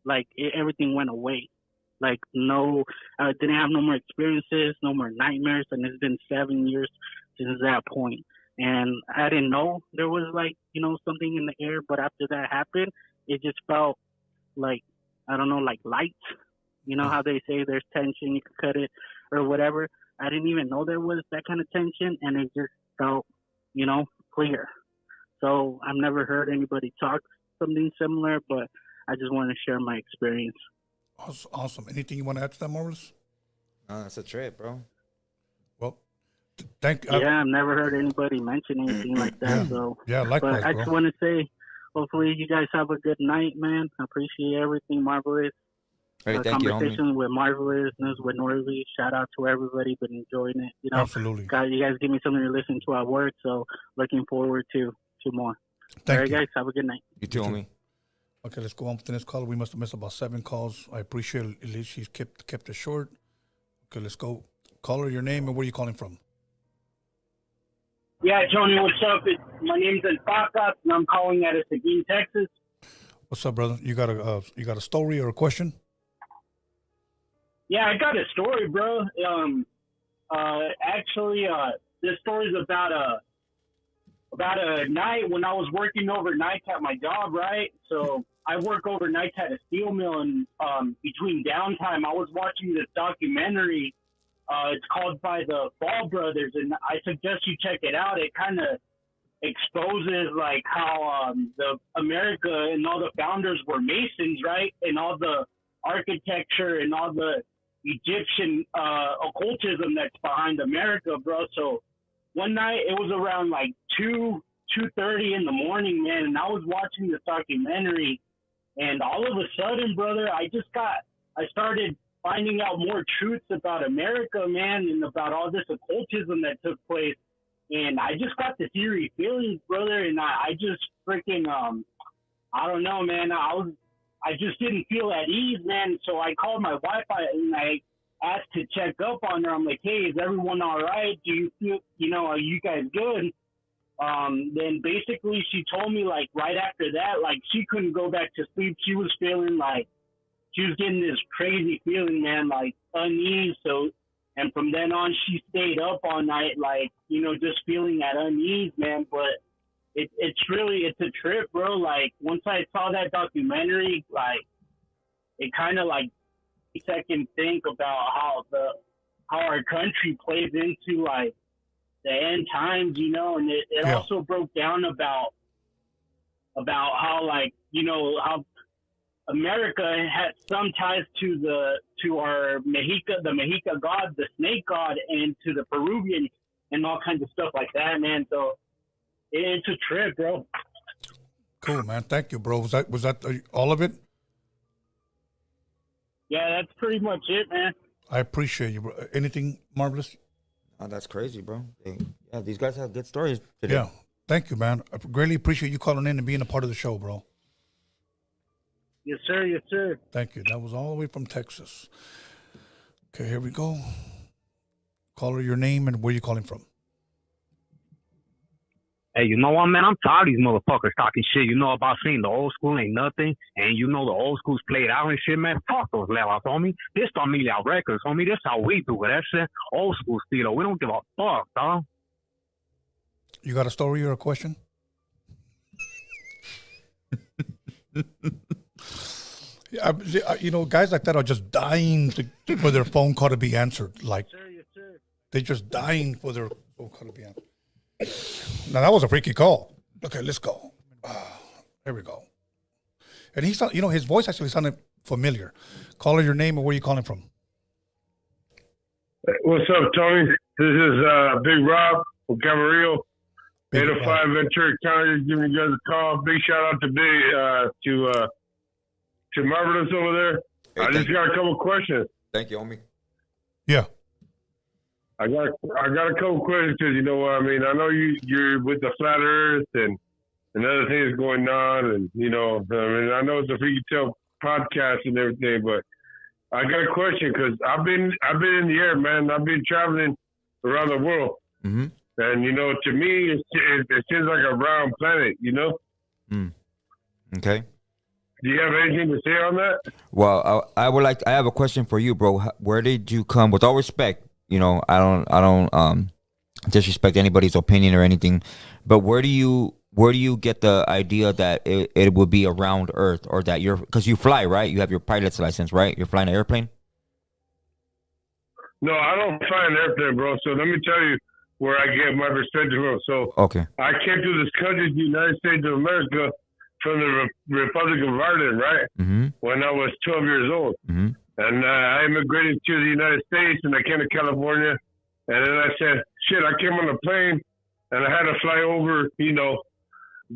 Like, everything went away. Like, no, I didn't have no more experiences, no more nightmares, and it's been 7 years since that point. And I didn't know there was, like, you know, something in the air, but after that happened, it just felt like, I don't know, like light. You know how they say there's tension, you can cut it or whatever. I didn't even know there was that kind of tension, and it just felt, you know, clear. So I've never heard anybody talk something similar, but I just want to share my experience. Awesome. Anything you want to add to that, Marvelous? That's a trip, bro. Well, Yeah, I've never heard anybody mention anything like that. So yeah, likewise, but I just bro. want to say, hopefully you guys have a good night, man. I appreciate everything, Marvelous. Hey, thank you, homie. Conversation with Marvelousness, with Norby. Shout out to everybody. Been enjoying it. You know, Absolutely. you guys give me something to listen to at work. So looking forward to more. Thank All right, you. guys. Have a good night. You too, homie. Okay, let's go on with the next caller. We must have missed about 7 calls. I appreciate at least she's kept it short. Okay, let's go. Caller, your name and where are you calling from? Yeah, Tony, what's up? My name's Euphrates, and I'm calling out of Seguin, Texas. What's up, brother? You got a story or a question? Yeah, I got a story, bro. Actually, this story's about a night when I was working overnight at my job, right? So I work overnight at a steel mill, and between downtime, I was watching this documentary. It's called by the Ball Brothers, and I suggest you check it out. It kind of exposes like how the America and all the founders were Masons, right? And all the architecture and all the Egyptian occultism that's behind America, bro. So one night it was around like 2:30 in the morning, man, and I was watching this documentary, and all of a sudden, brother, I started finding out more truths about America, man, and about all this occultism that took place. And I just got this eerie feelings, brother, and I just freaking, I don't know, man. I just didn't feel at ease, man. So I called my wife and I asked to check up on her. I'm like, hey, is everyone all right? Do you feel, are you guys good? Then basically she told me, like, right after that, like, she couldn't go back to sleep. She was feeling like, she was getting this crazy feeling, man, like unease. So, and from then on, she stayed up all night, like, just feeling that unease, man. But it's a trip, bro. Like, once I saw that documentary, like, it kind of like second think about how our country plays into like the end times, and it also broke down about how, like, how America had some ties to our the Mexica god, the snake god, and to the Peruvian and all kinds of stuff like that, man. So it's a trip, bro. Cool, man. Thank you, bro. Was that all of it? Yeah, that's pretty much it, man. I appreciate you, bro. Anything marvelous? Oh, that's crazy, bro. Yeah, these guys have good stories today. Yeah. Thank you, man. I greatly appreciate you calling in and being a part of the show, bro. Yes, sir. Yes, sir. Thank you. That was all the way from Texas. Okay, here we go. Caller, your name and where you calling from? Hey, you know what, man? I'm tired of these motherfuckers talking shit. About saying the old school ain't nothing, and the old school's played out and shit, man. Fuck those levels, homie. This Familia Records, homie. This how we do it. That shit, old school stilo. We don't give a fuck, dog. You got a story or a question? Yeah, guys like that are just dying for their phone call to be answered. Like, Yes, sir. they're just dying for their phone call to be answered. Now, that was a freaky call. Okay, let's go. Here we go. And he sound, his voice actually sounded familiar. Caller, your name and where you calling from? What's up, Tony? This is Big Rob from Camarillo, 805 Ventura County. Giving you guys a call. Big shout out to Marvelous over there. Hey, I just got a couple questions. Thank you, homie. Yeah. I got a couple questions because you know what I mean. I know you're with the flat Earth and other things going on, and I know it's a Freaky Tale podcast and everything, but I got a question because I've been in the air, man. I've been traveling around the world, Mm-hmm. and to me it seems like a round planet. Okay. Do you have anything to say on that? Well, I have a question for you, bro. Where did you come? With all respect, I don't disrespect anybody's opinion or anything, but where do you get the idea that it would be around Earth, or that because you fly, right? You have your pilot's license, right? You're flying an airplane? No, I don't fly an airplane, bro. So let me tell you where I get my perspective from. So Okay. I came to this country, the United States of America, from the Republic of Ireland, right? Mm-hmm. When I was 12 years old. Mm-hmm. And I immigrated to the United States, and I came to California. And then I said, shit, I came on a plane, and I had to fly over, you know,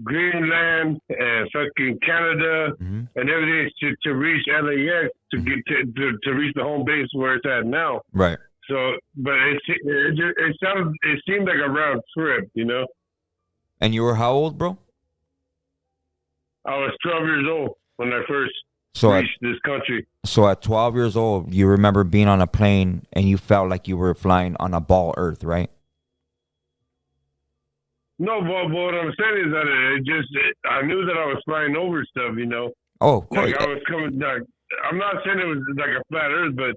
Greenland and fucking Canada and everything to reach LAX to get to reach the home base where it's at now. Right. So, but it seemed like a round trip, you know. And you were how old, bro? I was 12 years old when I first reached this country. So at 12 years old, you remember being on a plane and you felt like you were flying on a ball Earth, right? No, but what I'm saying is that I knew that I was flying over stuff, you know. Oh, of course. Like I was coming, like, I'm not saying it was like a flat Earth, but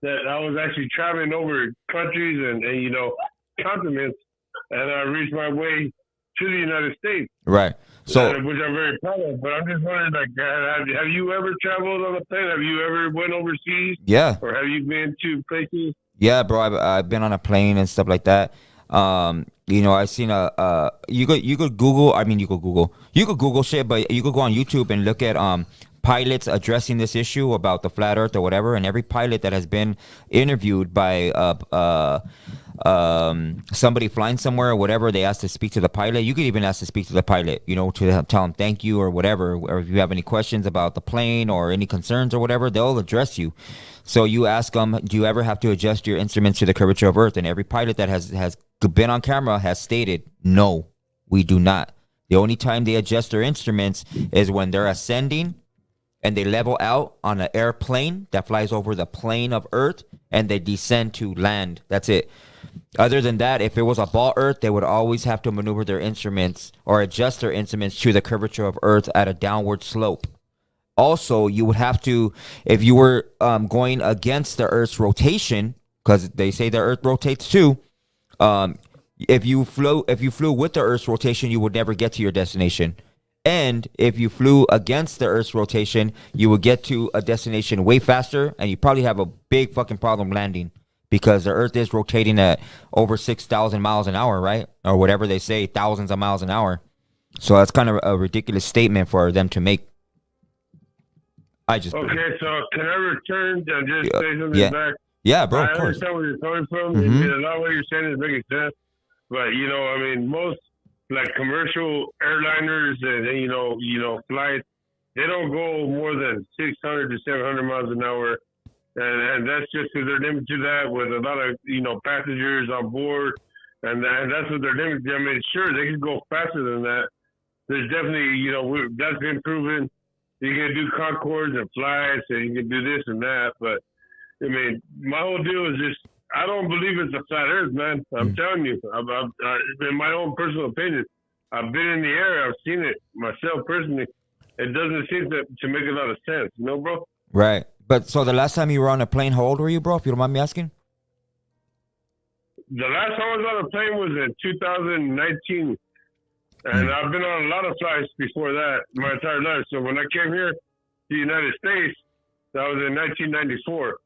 that I was actually traveling over countries and you know, continents, and I reached my way to the United States. Right. So, which I'm very proud of. But I'm just wondering, like, have you ever traveled on a plane? Have you ever went overseas? Yeah. Or have you been to places? Yeah, bro. I've been on a plane and stuff like that. You know, I seen you could Google. I mean, you could Google shit, but you could go on YouTube and look at pilots addressing this issue about the flat Earth or whatever. And every pilot that has been interviewed by somebody flying somewhere or whatever, they ask to speak to the pilot. You could even ask to speak to the pilot, you know, to tell them thank you or whatever. Or if you have any questions about the plane or any concerns or whatever, they'll address you. So you ask them, do you ever have to adjust your instruments to the curvature of Earth? And every pilot that has been on camera has stated, no, we do not. The only time they adjust their instruments is when they're ascending and they level out on an airplane that flies over the plane of Earth and they descend to land. That's it. Other than that, if it was a ball Earth, they would always have to maneuver their instruments or adjust their instruments to the curvature of Earth at a downward slope. Also, you would have to, if you were going against the Earth's rotation, because they say the Earth rotates too, if you flew with the Earth's rotation, you would never get to your destination. And if you flew against the Earth's rotation, you would get to a destination way faster, and you probably have a big fucking problem landing because the Earth is rotating at over 6,000 miles an hour, right? Or whatever they say, thousands of miles an hour. So that's kind of a ridiculous statement for them to make. Okay, so can I return and just say something back? Yeah, bro, I of course. understand where you're coming from. A lot of what you're saying is making sense. But, you know, I mean, most, like, commercial airliners and you know, flights, they don't go more than 600 to 700 miles an hour. And that's just because they're limited to that with a lot of, you know, passengers on board. And that's what they're limited to. I mean, sure, they can go faster than that. There's definitely, you know, that's been proven. You can do Concords and flights, and you can do this and that. But, I mean, my whole deal is just, I don't believe it's a flat Earth, man. I'm telling you. In my own personal opinion, I've been in the air. I've seen it myself personally. It doesn't seem to make a lot of sense, you know, bro? Right. But so the last time you were on a plane, how old were you, bro, if you don't mind me asking? The last time I was on a plane was in 2019. And I've been on a lot of flights before that my entire life. So when I came here to the United States, that was in 1994.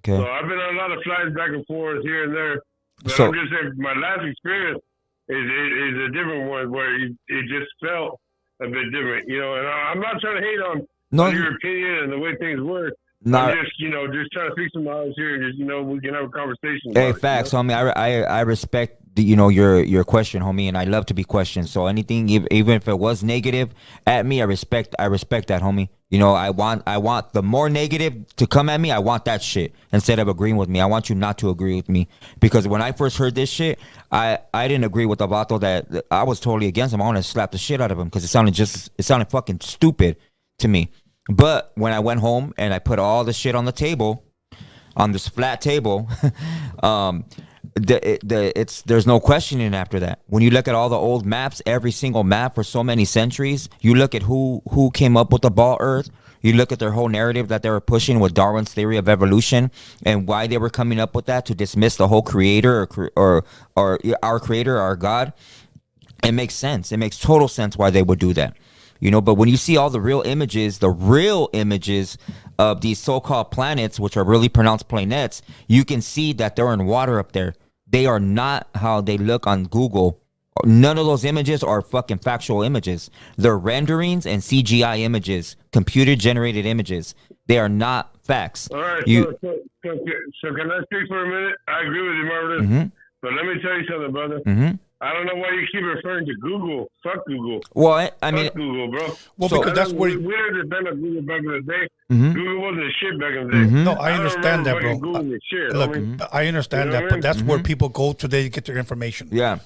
Okay. So I've been on a lot of flights back and forth here and there. But So- I'm just saying my last experience is a different one where it just felt a bit different, you know. And I'm not trying to hate on your opinion and the way things work. I'm just, you know, just trying to fix some knowledge here and just, you know, we can have a conversation. Hey, about facts, it, you know? homie. I respect your question, homie, and I love to be questioned. So anything, even if it was negative at me, I respect that, homie. You know, I want the more negative to come at me. I want that shit instead of agreeing with me. I want you not to agree with me because when I first heard this shit, I didn't agree with the vato that I was totally against him. I want to slap the shit out of him because it sounded fucking stupid to me. But when I went home and I put all the shit on the table, on this flat table, there's no questioning after that. When you look at all the old maps, every single map for so many centuries, you look at who came up with the ball Earth. You look at their whole narrative that they were pushing with Darwin's theory of evolution and why they were coming up with that to dismiss the whole creator or our creator, our God. It makes sense. It makes total sense why they would do that. You know, but when you see all the real images of these so-called planets, which are really pronounced planets, you can see that they're in water up there. They are not how they look on Google None of those images are fucking factual images. They're renderings and CGI images, computer generated images. They are not facts. All right, You, so can I speak for a minute? I agree with you, Marvelous. mm-hmm, But let me tell you something, brother. mm-hmm. I don't know why you keep referring to Google. Fuck Google. Well, I mean, Fuck Google, bro. Well, So- because that's where. we didn't depend on Google back in the day. mhm, Google wasn't shit back in the day. mhm. No, I don't understand that, remember bro. fucking Googling shit, Look, homie. I understand You know that, what I but mean? that's where Mhm. people go today to get their information. Yeah.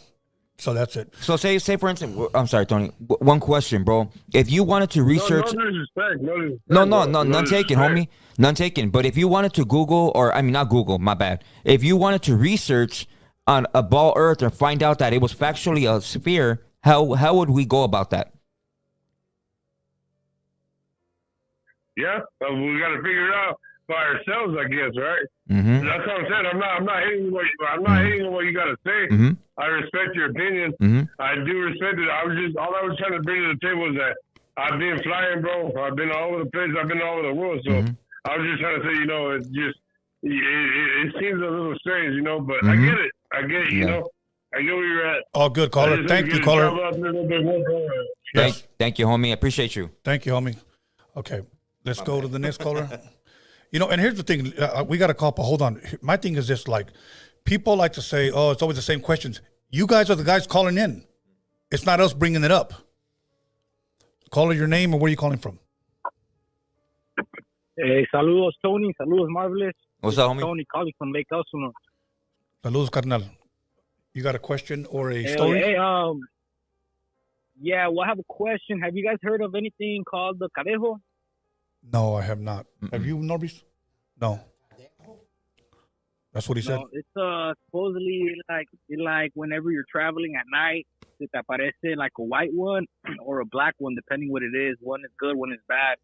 So that's it. So say for instance, I'm sorry, Tony. One question, bro. If you wanted to research, No disrespect. No disrespect. no, bro. none taken, homie. None taken. But if you wanted to Google, or I mean, not Google, my bad. If you wanted to research on a ball Earth and find out that it was factually a sphere, how would we go about that? Yeah, we got to figure it out by ourselves, I guess, right? Mm-hmm. That's what I'm saying. I'm not hating what you got to say. Mm-hmm. I respect your opinion. Mm-hmm. I do respect it. All I was trying to bring to the table was that I've been flying, bro. I've been all over the place. I've been all over the world. So Mhm. I was just trying to say, it's just it seems a little strange, but I Mhm. get it. I get it. Yeah. I get where you're at. All good, caller. Thank you, caller. Yes. Thank you, homie. I appreciate you. Thank you, homie. Okay, let's go to the next caller. And here's the thing. We got a call, but hold on. My thing is this, like, people like to say, oh, it's always the same questions. You guys are the guys calling in. It's not us bringing it up. Caller, your name or where are you calling from? Hey, saludos, Tony. Saludos, Marvelous. What's up, homie? Tony calling from Lake Elsinore. Saludos, carnal. You got a question or a Hey, story? yeah, well, I have a question. Have you guys heard of anything called the Cadejo? No, I have not. Have you, Norbis? No. That's what he said. No, it's supposedly like whenever you're traveling at night, se te aparece like a white one or a black one, depending what it is. One is good, one is bad.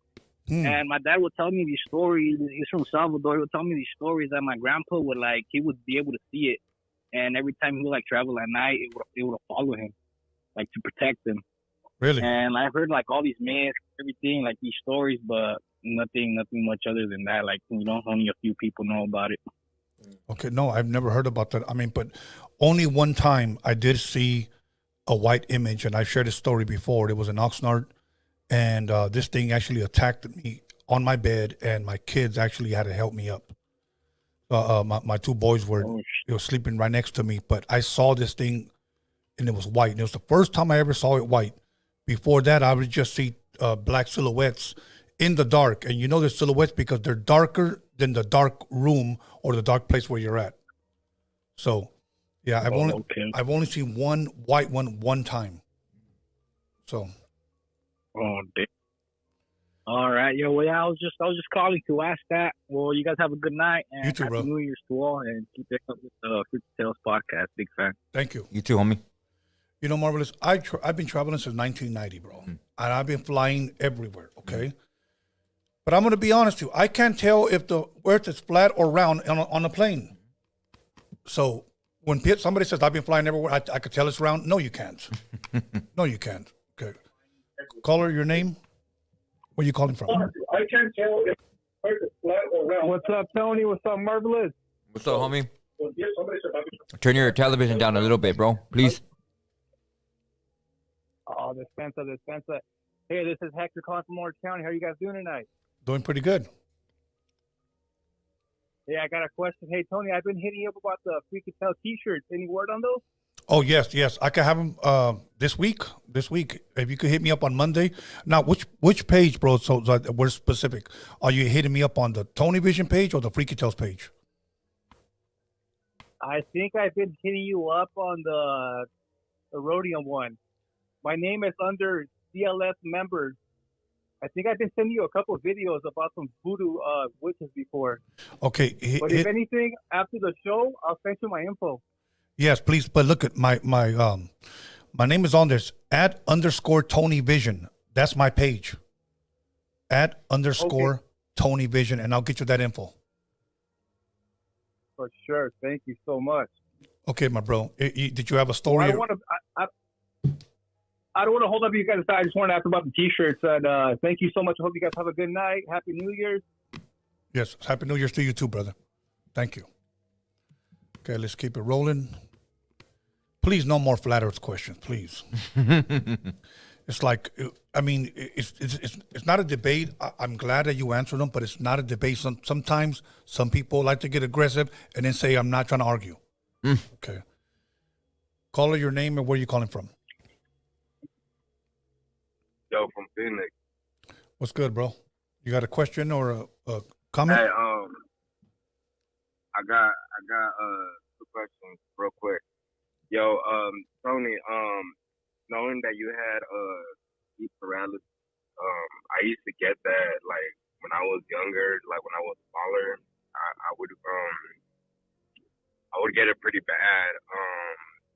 And my dad would tell me these stories. He's from Salvador. He would tell me these stories that my grandpa would he would be able to see it. And every time he would travel at night, it would follow him, to protect him. Really? And I've heard all these myths, everything, these stories, but nothing much other than that. Only a few people know about it. Okay, no, I've never heard about that. I mean, but only one time I did see a white image, and I've shared this story before. It was in Oxnard, and this thing actually attacked me on my bed, and my kids actually had to help me up. My two boys were sleeping right next to me, but I saw this thing, and it was white. And it was the first time I ever saw it white. Before that, I would just see black silhouettes in the dark, and they're silhouettes because they're darker than the dark room or the dark place where you're at. So, yeah, I've only seen one white one time. So. Oh, damn. All right, well, yeah, I was just calling to ask that. Well, you guys have a good night and You too, happy bro. New Year's to all, and keep it up with the Freaky Tales podcast. Big fan. Thank you. You too, homie. Marvelous, I've been traveling since 1990, bro. And I've been flying everywhere, okay? But I'm going to be honest with you. I can't tell if the earth is flat or round on a plane. So when somebody says, I've been flying everywhere, I could tell it's round. No, you can't. No, you can't. Okay. Caller, your name? Where are you calling from? I can't tell if it's flat or round. What's up, Tony? What's up, Marvelous? What's up, homie? Turn your television down a little bit, bro. Please. Oh, Dispensa. Hey, this is Hector calling from Orange County. How are you guys doing tonight? Doing pretty good. Hey, I got a question. Hey, Tony, I've been hitting you up about the Freaky Tale t-shirts. Any word on those? Oh, yes. I can have them this week. If you could hit me up on Monday. Now, which page, bro? So that we're specific. Are you hitting me up on the Tony Vision page or the Freaky Tales page? I think I've been hitting you up on the Rhodium one. My name is under CLS members. I think I've been sending you a couple of videos about some voodoo witches before. Okay. But if anything, after the show, I'll send you my info. Yes, please. But look at my name is on there. @_ Tony Vision. That's my page. @_ Tony Vision, and I'll get you that info. For sure. Thank you so much. Okay, my bro. Did you have a story? I don't want to hold up you guys' time. I just want to ask about the t-shirts. And thank you so much. I hope you guys have a good night. Happy New Year's. Yes. Happy New Year's to you too, brother. Thank you. Okay, let's keep it rolling. Please, no more flat Earth questions, please. It's like, I mean, it's not a debate. I'm glad that you answered them, but it's not a debate. Sometimes some people like to get aggressive and then say, I'm not trying to argue. Okay. Call your name and where you calling from. Yo, from Phoenix. What's good, bro? You got a question or a comment? Hey, I got two questions real quick. Yo, Tony, knowing that you had sleep paralysis, I used to get that like when I was younger, like when I was smaller, I would get it pretty bad.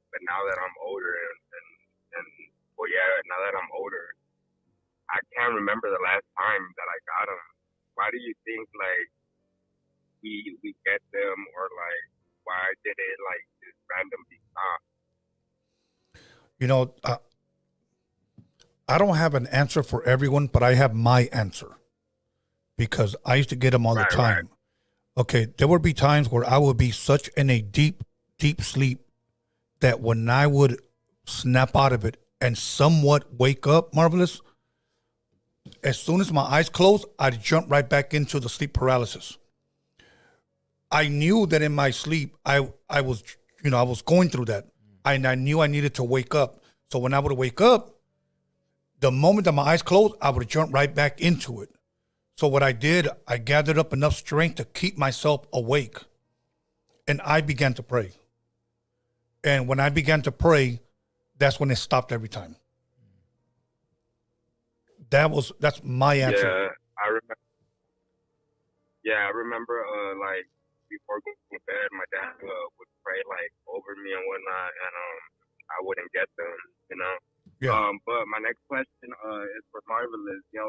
But now that I'm older and well, yeah, now that I'm older, I can't remember the last time that I got them. Why do you think like we get them, or like why did it like just randomly stop? You know, I don't have an answer for everyone, but I have my answer because I used to get them all the time. Right. Okay, there would be times where I would be such in a deep, deep sleep that when I would snap out of it and somewhat wake up, Marvelous, as soon as my eyes closed, I'd jump right back into the sleep paralysis. I knew that in my sleep, I was going through that. And I knew I needed to wake up. So when I would wake up, the moment that my eyes closed, I would jump right back into it. So what I did, I gathered up enough strength to keep myself awake. And I began to pray. And when I began to pray, that's when it stopped every time. That's my answer. Yeah, I remember. Yeah, I remember. Like before going to bed, my dad would pray like over me and whatnot, and I wouldn't get them, you know. Yeah. But my next question is for Marvelous. Yo,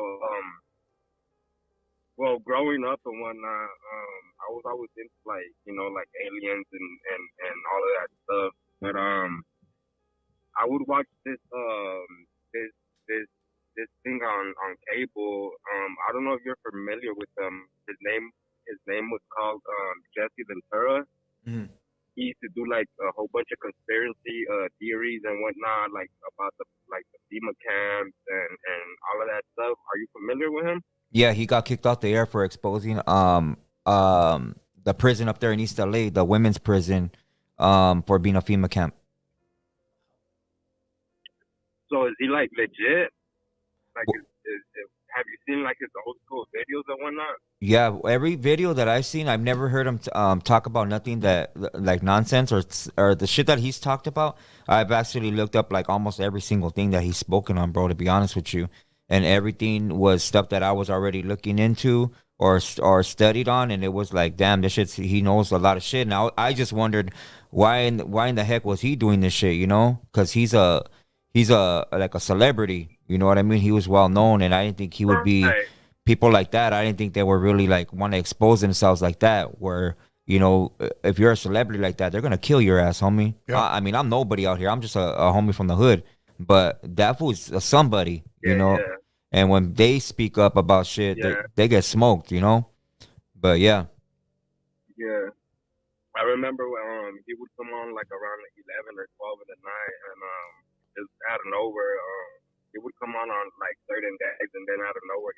well, growing up and whatnot, I was always into like, you know, like aliens and all of that stuff. But I would watch this thing on cable. I don't know if you're familiar with his name was called Jesse Ventura. Mm-hmm. He used to do like a whole bunch of conspiracy theories and whatnot, like about the FEMA camps and all of that stuff. Are you familiar with him? Yeah, he got kicked off the air for exposing the prison up there in East LA, the women's prison, for being a FEMA camp. So is he like legit? Like, have you seen like his old school videos and whatnot? Yeah, every video that I've seen, I've never heard him talk about nothing that like nonsense or the shit that he's talked about. I've actually looked up like almost every single thing that he's spoken on, bro, to be honest with you. And everything was stuff that I was already looking into or studied on, and it was like, damn, this shit, he knows a lot of shit. Now I just wondered why in the heck was he doing this shit, you know? Because he's a like a celebrity, you know what I mean? He was well known, and I didn't think he would be people like that. I didn't think they were really like want to expose themselves like that. Where, you know, if you're a celebrity like that, they're gonna kill your ass, homie. Yeah. I mean, I'm nobody out here. I'm just a homie from the hood. But that was somebody, you know. Yeah. And when they speak up about shit, they get smoked, you know. But yeah. Yeah, I remember when he would come on like around 11 or 12 in the night, and just out of nowhere, he would come on like certain days, and then out of nowhere,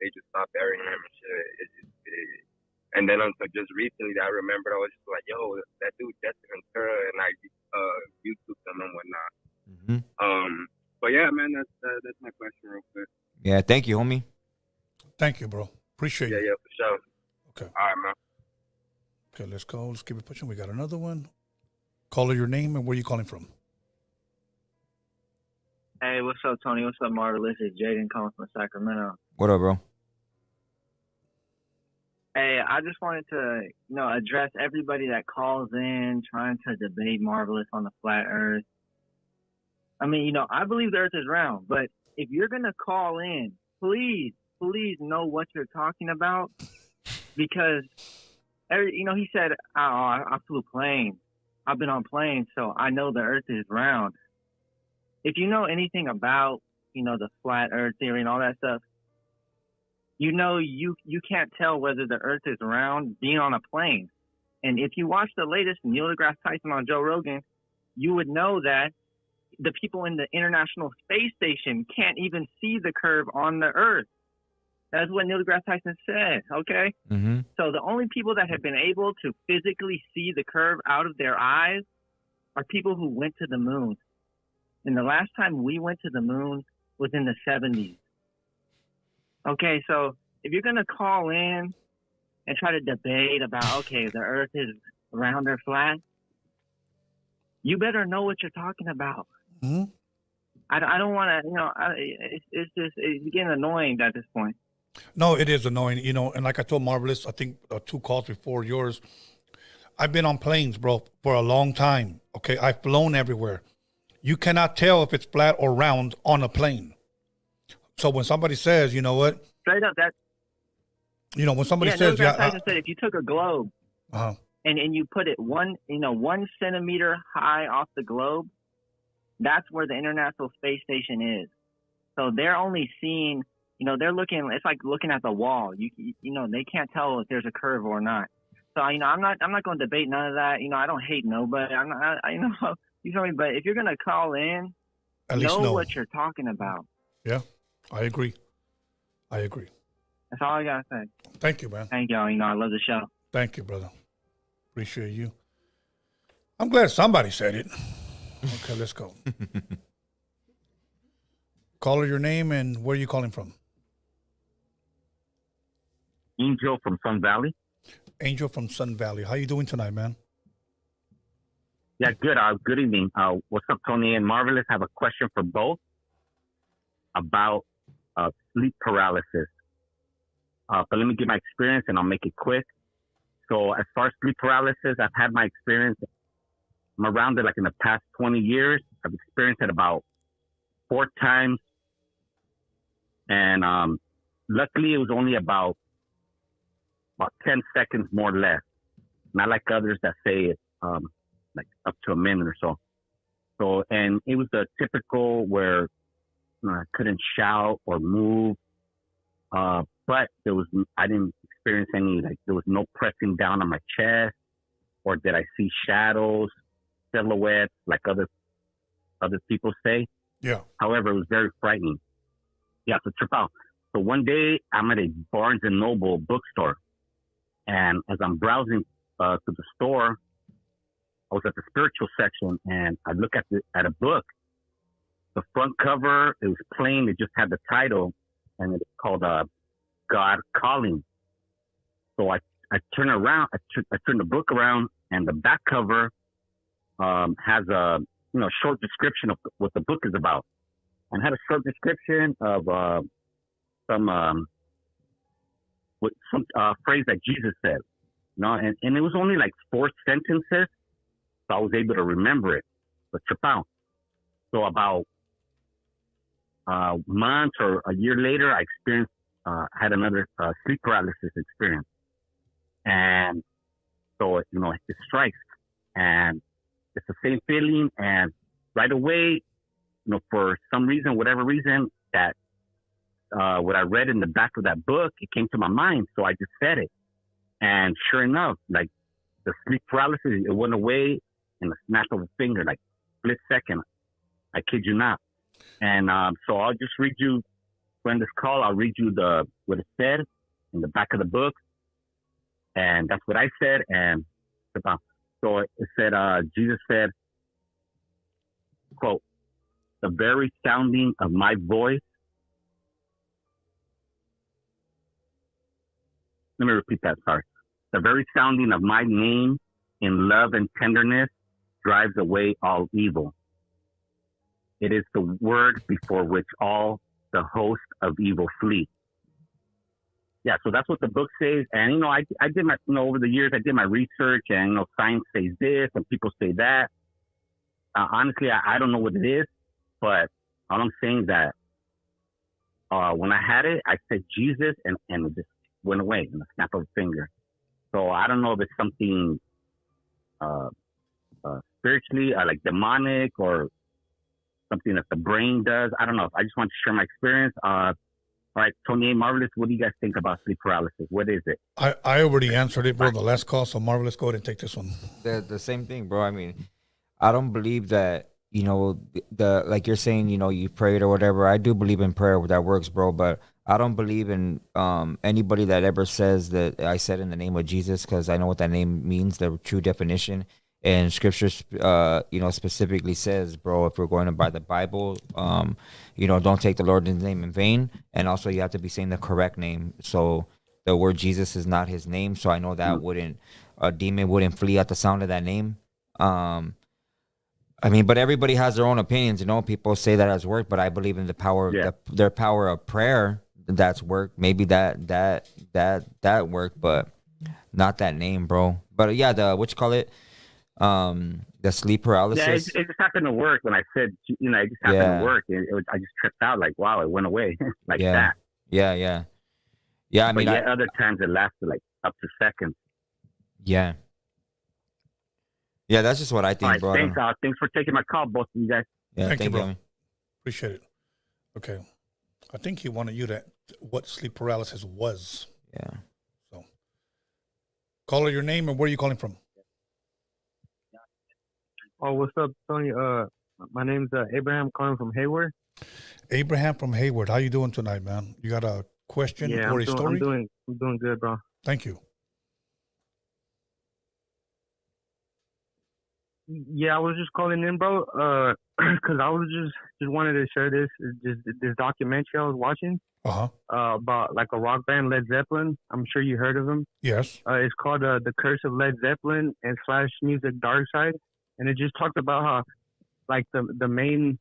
they just stopped airing him and shit. And then until just recently, I remember I was just like, yo, that dude Jesse Ventura, and I YouTube them and whatnot. Mm-hmm. But yeah, man, that's my question real quick. Yeah, thank you, homie. Thank you, bro. Appreciate it. Yeah, for sure. Okay. All right, man. Okay, let's go. Let's keep it pushing. We got another one. Call your name and where you calling from. Hey, what's up, Tony? What's up, Marvelous? It's Jaden calling from Sacramento. What up, bro? Hey, I just wanted to, address everybody that calls in trying to debate Marvelous on the flat Earth. I mean, I believe the Earth is round, but if you're going to call in, please know what you're talking about, because, he said, I flew planes. I've been on planes, so I know the Earth is round. If you know anything about, the flat Earth theory and all that stuff, you can't tell whether the Earth is round being on a plane. And if you watch the latest Neil deGrasse Tyson on Joe Rogan, you would know that the people in the International Space Station can't even see the curve on the Earth. That's what Neil deGrasse Tyson said, okay? Mm-hmm. So the only people that have been able to physically see the curve out of their eyes are people who went to the moon. And the last time we went to the moon was in the 70s. Okay, so if you're going to call in and try to debate about, okay, the Earth is round or flat, you better know what you're talking about. Mm-hmm. I don't want to, it's getting annoying at this point. No, it is annoying, and like I told Marvelous, I think 2 calls before yours, I've been on planes, bro, for a long time, okay? I've flown everywhere. You cannot tell if it's flat or round on a plane. So when somebody says, you know what? Straight up, that. When somebody Neil says, deGrasse Tyson said if you took a globe uh-huh. and you put it 1 centimeter high off the globe, that's where the International Space Station is. So they're only seeing, they're looking, it's like looking at the wall. They can't tell if there's a curve or not. So, I'm not going to debate none of that. I don't hate nobody. You feel me? But if you're going to call in, at least know what you're talking about. Yeah, I agree. That's all I got to say. Thank you, man. Thank y'all. I love the show. Thank you, brother. Appreciate you. I'm glad somebody said it. Okay, let's go. Caller, your name and where are you calling from? Angel from Sun Valley. Angel from Sun Valley. How you doing tonight, man? Yeah, good. Good evening. What's up, Tony and Marvelous? I have a question for both about sleep paralysis. But let me give my experience and I'll make it quick. So as far as sleep paralysis, I've had my experience. I'm around it like in the past 20 years. I've experienced it about 4 times. And luckily it was only about 10 seconds more or less. Not like others that say it like up to a minute or so. So, and it was the typical where I couldn't shout or move. But I didn't experience any, there was no pressing down on my chest, or did I see shadows, silhouettes, like other people say. Yeah. However, it was very frightening. Yeah, so trip out. So one day I'm at a Barnes and Noble bookstore, and as I'm browsing through the store, I was at the spiritual section, and I look at a book. The front cover, it was plain. It just had the title, and it's called God Calling. So I turn around, I turn the book around, and the back cover has a short description of what the book is about, and had a short description of some phrase that Jesus said, and it was only like 4 sentences, so I was able to remember it. But trip out. So about months or a year later, I experienced had another sleep paralysis experience, and so it strikes, and it's the same feeling, and right away, for some reason, whatever reason, that what I read in the back of that book, it came to my mind, so I just said it, and sure enough, like the sleep paralysis, it went away in a snap of a finger, like split second. I kid you not. And so I'll just read you, when this call, I'll read you what it said in the back of the book. And that's what I said. And so it said, Jesus said, quote, "The very sounding of my voice." Let me repeat that, sorry. "The very sounding of my name in love and tenderness drives away all evil. It is the word before which all the host of evil flee." Yeah, so that's what the book says. And, I did my, over the years, I did my research, and, science says this and people say that. Honestly, I don't know what it is, but all I'm saying is that when I had it, I said Jesus, and it just went away in a snap of a finger. So I don't know if it's something spiritually, like demonic, or something that the brain does. I don't know. I just want to share my experience. All right, Tony, Marvelous, what do you guys think about sleep paralysis? What is it? I already answered it, bro, the last call. So, Marvelous, go ahead and take this one. The same thing, bro. I mean, I don't believe that, the like you're saying, you prayed or whatever. I do believe in prayer that works, bro, but I don't believe in anybody that ever says that I said in the name of Jesus, because I know what that name means, the true definition. And scripture, specifically says, bro, if we're going to by the Bible, don't take the Lord's name in vain. And also you have to be saying the correct name. So the word Jesus is not his name. So I know that a demon wouldn't flee at the sound of that name. But everybody has their own opinions. People say that has worked, but I believe in the power, their power of prayer. That's worked. Maybe that worked, but not that name, bro. But yeah, the sleep paralysis. Yeah, it just happened to work when I said, it just happened to work. I just tripped out, like, wow, it went away that. Yeah. But other times it lasted like up to seconds. Yeah. Yeah, that's just what I think, all right, bro. Thanks for taking my call, both of you guys. Yeah, thank you, bro. you. Appreciate it. Okay. I think he wanted you to what sleep paralysis was. Yeah. So, caller, your name and where are you calling from? Oh, what's up, Tony? My name's Abraham, calling from Hayward. Abraham from Hayward. How you doing tonight, man? You got a question or a story? I'm doing good, bro. Thank you. Yeah, I was just calling in, bro, because I was just wanted to share this documentary I was watching about like a rock band, Led Zeppelin. I'm sure you heard of them. Yes. It's called The Curse of Led Zeppelin and / Music Dark Side, and it just talked about how like the main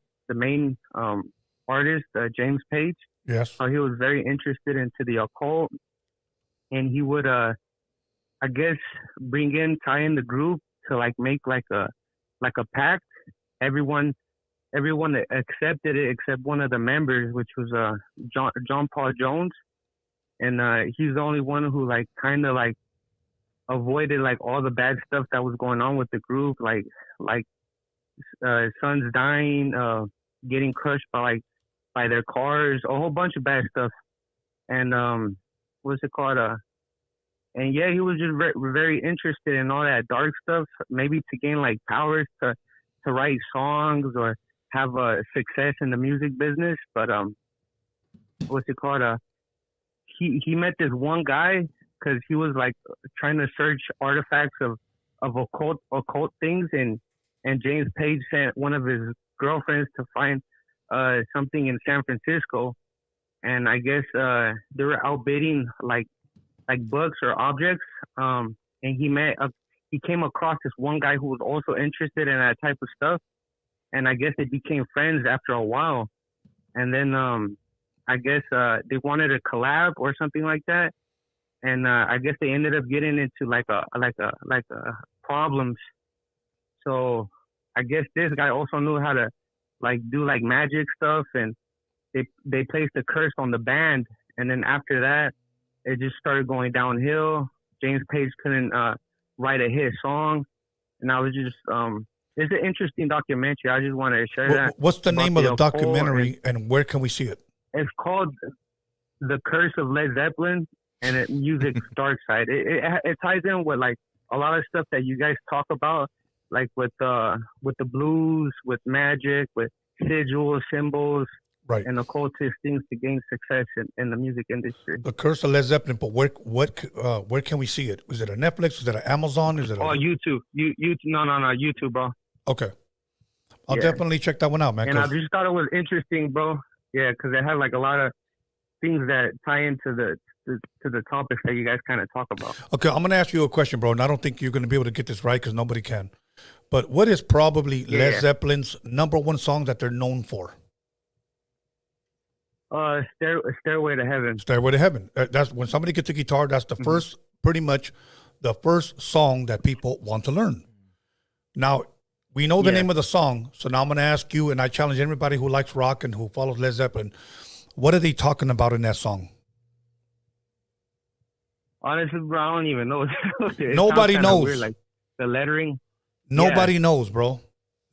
artist, James Page. Yes. How he was very interested into the occult, and he would I guess tie in the group to like make like a pact. Everyone accepted it except one of the members, which was John Paul Jones, and he's the only one who like kind of like avoided like all the bad stuff that was going on with the group, like sons dying, getting crushed by their cars, a whole bunch of bad stuff, and what's it called? And yeah, he was just very interested in all that dark stuff, maybe to gain like powers to write songs or have success in the music business. But what's it called? He met this one guy because he was like trying to search artifacts of occult things, and James Page sent one of his girlfriends to find something in San Francisco, and I guess they were outbidding like books or objects, and he came across this one guy who was also interested in that type of stuff, and I guess they became friends after a while, and then I guess they wanted to collab or something like that, and I guess they ended up getting into like a problems. So I guess this guy also knew how to like do like magic stuff, and they placed a curse on the band, and then after that it just started going downhill. James Page couldn't write a hit song, and I was just it's an interesting documentary. I just wanted to share that. What's the name of the documentary, and where can we see it? It's called The Curse of Led Zeppelin and Music Dark Side. It ties in with like a lot of stuff that you guys talk about, like with the blues, with magic, with sigils, symbols, right, and occultist things to gain success in the music industry. The Curse of Led Zeppelin, but where can we see it? Is it a Netflix? Is it an Amazon? Is it YouTube? No, YouTube, bro. Okay, I'll definitely check that one out, man. And I just thought it was interesting, bro. Yeah, because it had like a lot of things that tie into the topics that you guys kind of talk about. Okay, I'm gonna ask you a question, bro, and I don't think you're gonna be able to get this right because nobody can. But what is probably Led Zeppelin's #1 song that they're known for? Stairway to Heaven. Stairway to Heaven. That's when somebody gets a guitar. That's the first, pretty much, the first song that people want to learn. Now, we know the name of the song, so now I'm going to ask you, and I challenge everybody who likes rock and who follows Led Zeppelin, what are they talking about in that song? Honestly, bro, I don't even know. Nobody knows. Weird, like the lettering. Nobody knows, bro.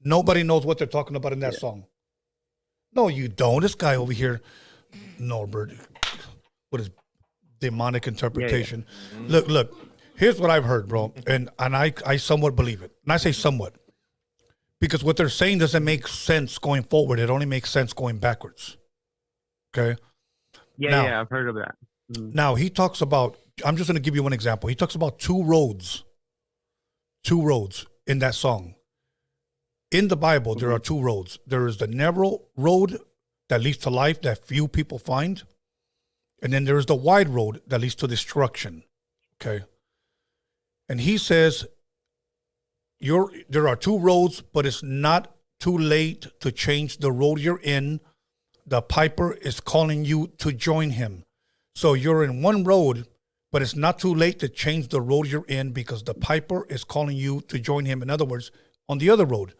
Nobody knows what they're talking about in that song. No, you don't. This guy over here, Norbert, with his demonic interpretation. Look. Here's what I've heard, bro, and I somewhat believe it. And I say somewhat. Because what they're saying doesn't make sense going forward. It only makes sense going backwards. Okay? Yeah, I've heard of that. Now, he talks about, I'm just going to give you one example. He talks about two roads in that song. In the Bible, there are two roads. There is the narrow road that leads to life that few people find. And then there is the wide road that leads to destruction. Okay? And he says, there are two roads, but it's not too late to change the road you're in. The piper is calling you to join him. So you're in one road, but it's not too late to change the road you're in because the piper is calling you to join him. In other words, on the other road,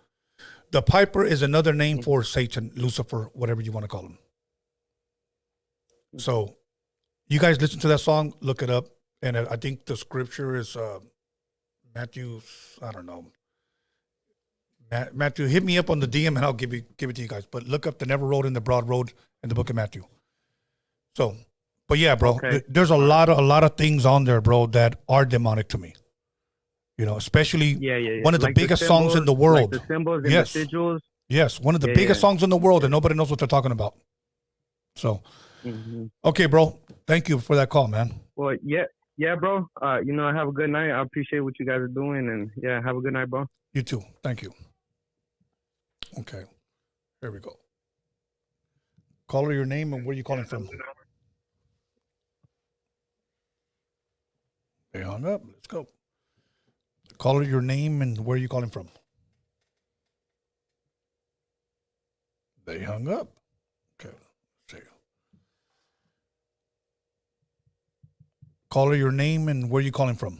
the piper is another name for Satan, Lucifer, whatever you want to call him. So you guys listen to that song, look it up. And I think the scripture is Matthew, I don't know. Matthew, hit me up on the DM and I'll give it to you guys. But look up the narrow road and the broad road in the book of Matthew. So, but yeah, bro, there's a lot of things on there, bro, that are demonic to me. You know, especially one of the biggest songs in the world. Like the symbols and the sigils. Yes, one of the biggest songs in the world, and nobody knows what they're talking about. So, okay, bro, thank you for that call, man. Well, yeah, bro. You know, have a good night. I appreciate what you guys are doing, and yeah, have a good night, bro. You too. Thank you. Okay, here we go. Caller, your name and where you calling from? They hung up. Let's go. Caller, your name and where you calling from? They hung up. Okay, let's see. Caller, your name and where you calling from?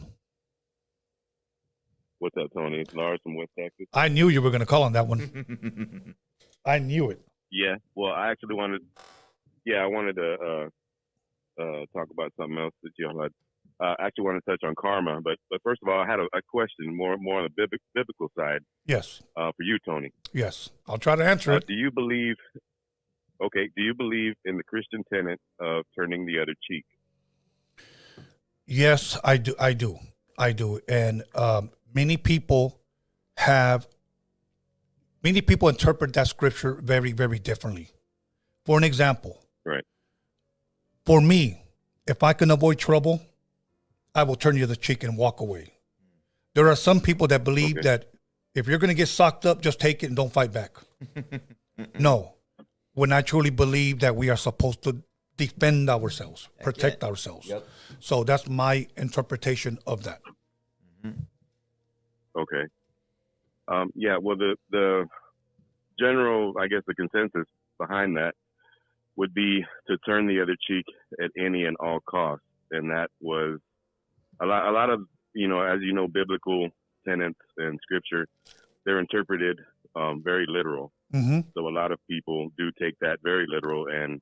What's up, Tony? It's Lars from West Texas. I knew you were going to call on that one. I knew it. Yeah. Well, I actually wanted to talk about something else that you had. I actually want to touch on karma, but first of all, I had a question more on the biblical side. Yes. For you, Tony. Yes. I'll try to answer it. Do you believe in the Christian tenet of turning the other cheek? Yes, I do. And many people interpret that scripture very, very differently. For an example, right. For me, if I can avoid trouble, I will turn the other cheek and walk away. There are some people that believe that if you're going to get socked up, just take it and don't fight back. No, when I truly believe that we are supposed to defend ourselves, protect ourselves. Yep. So that's my interpretation of that. Okay. Yeah, well, the general, I guess the consensus behind that would be to turn the other cheek at any and all costs. And that was a lot of, you know, as you know, biblical tenets and scripture, they're interpreted very literal. So a lot of people do take that very literal, and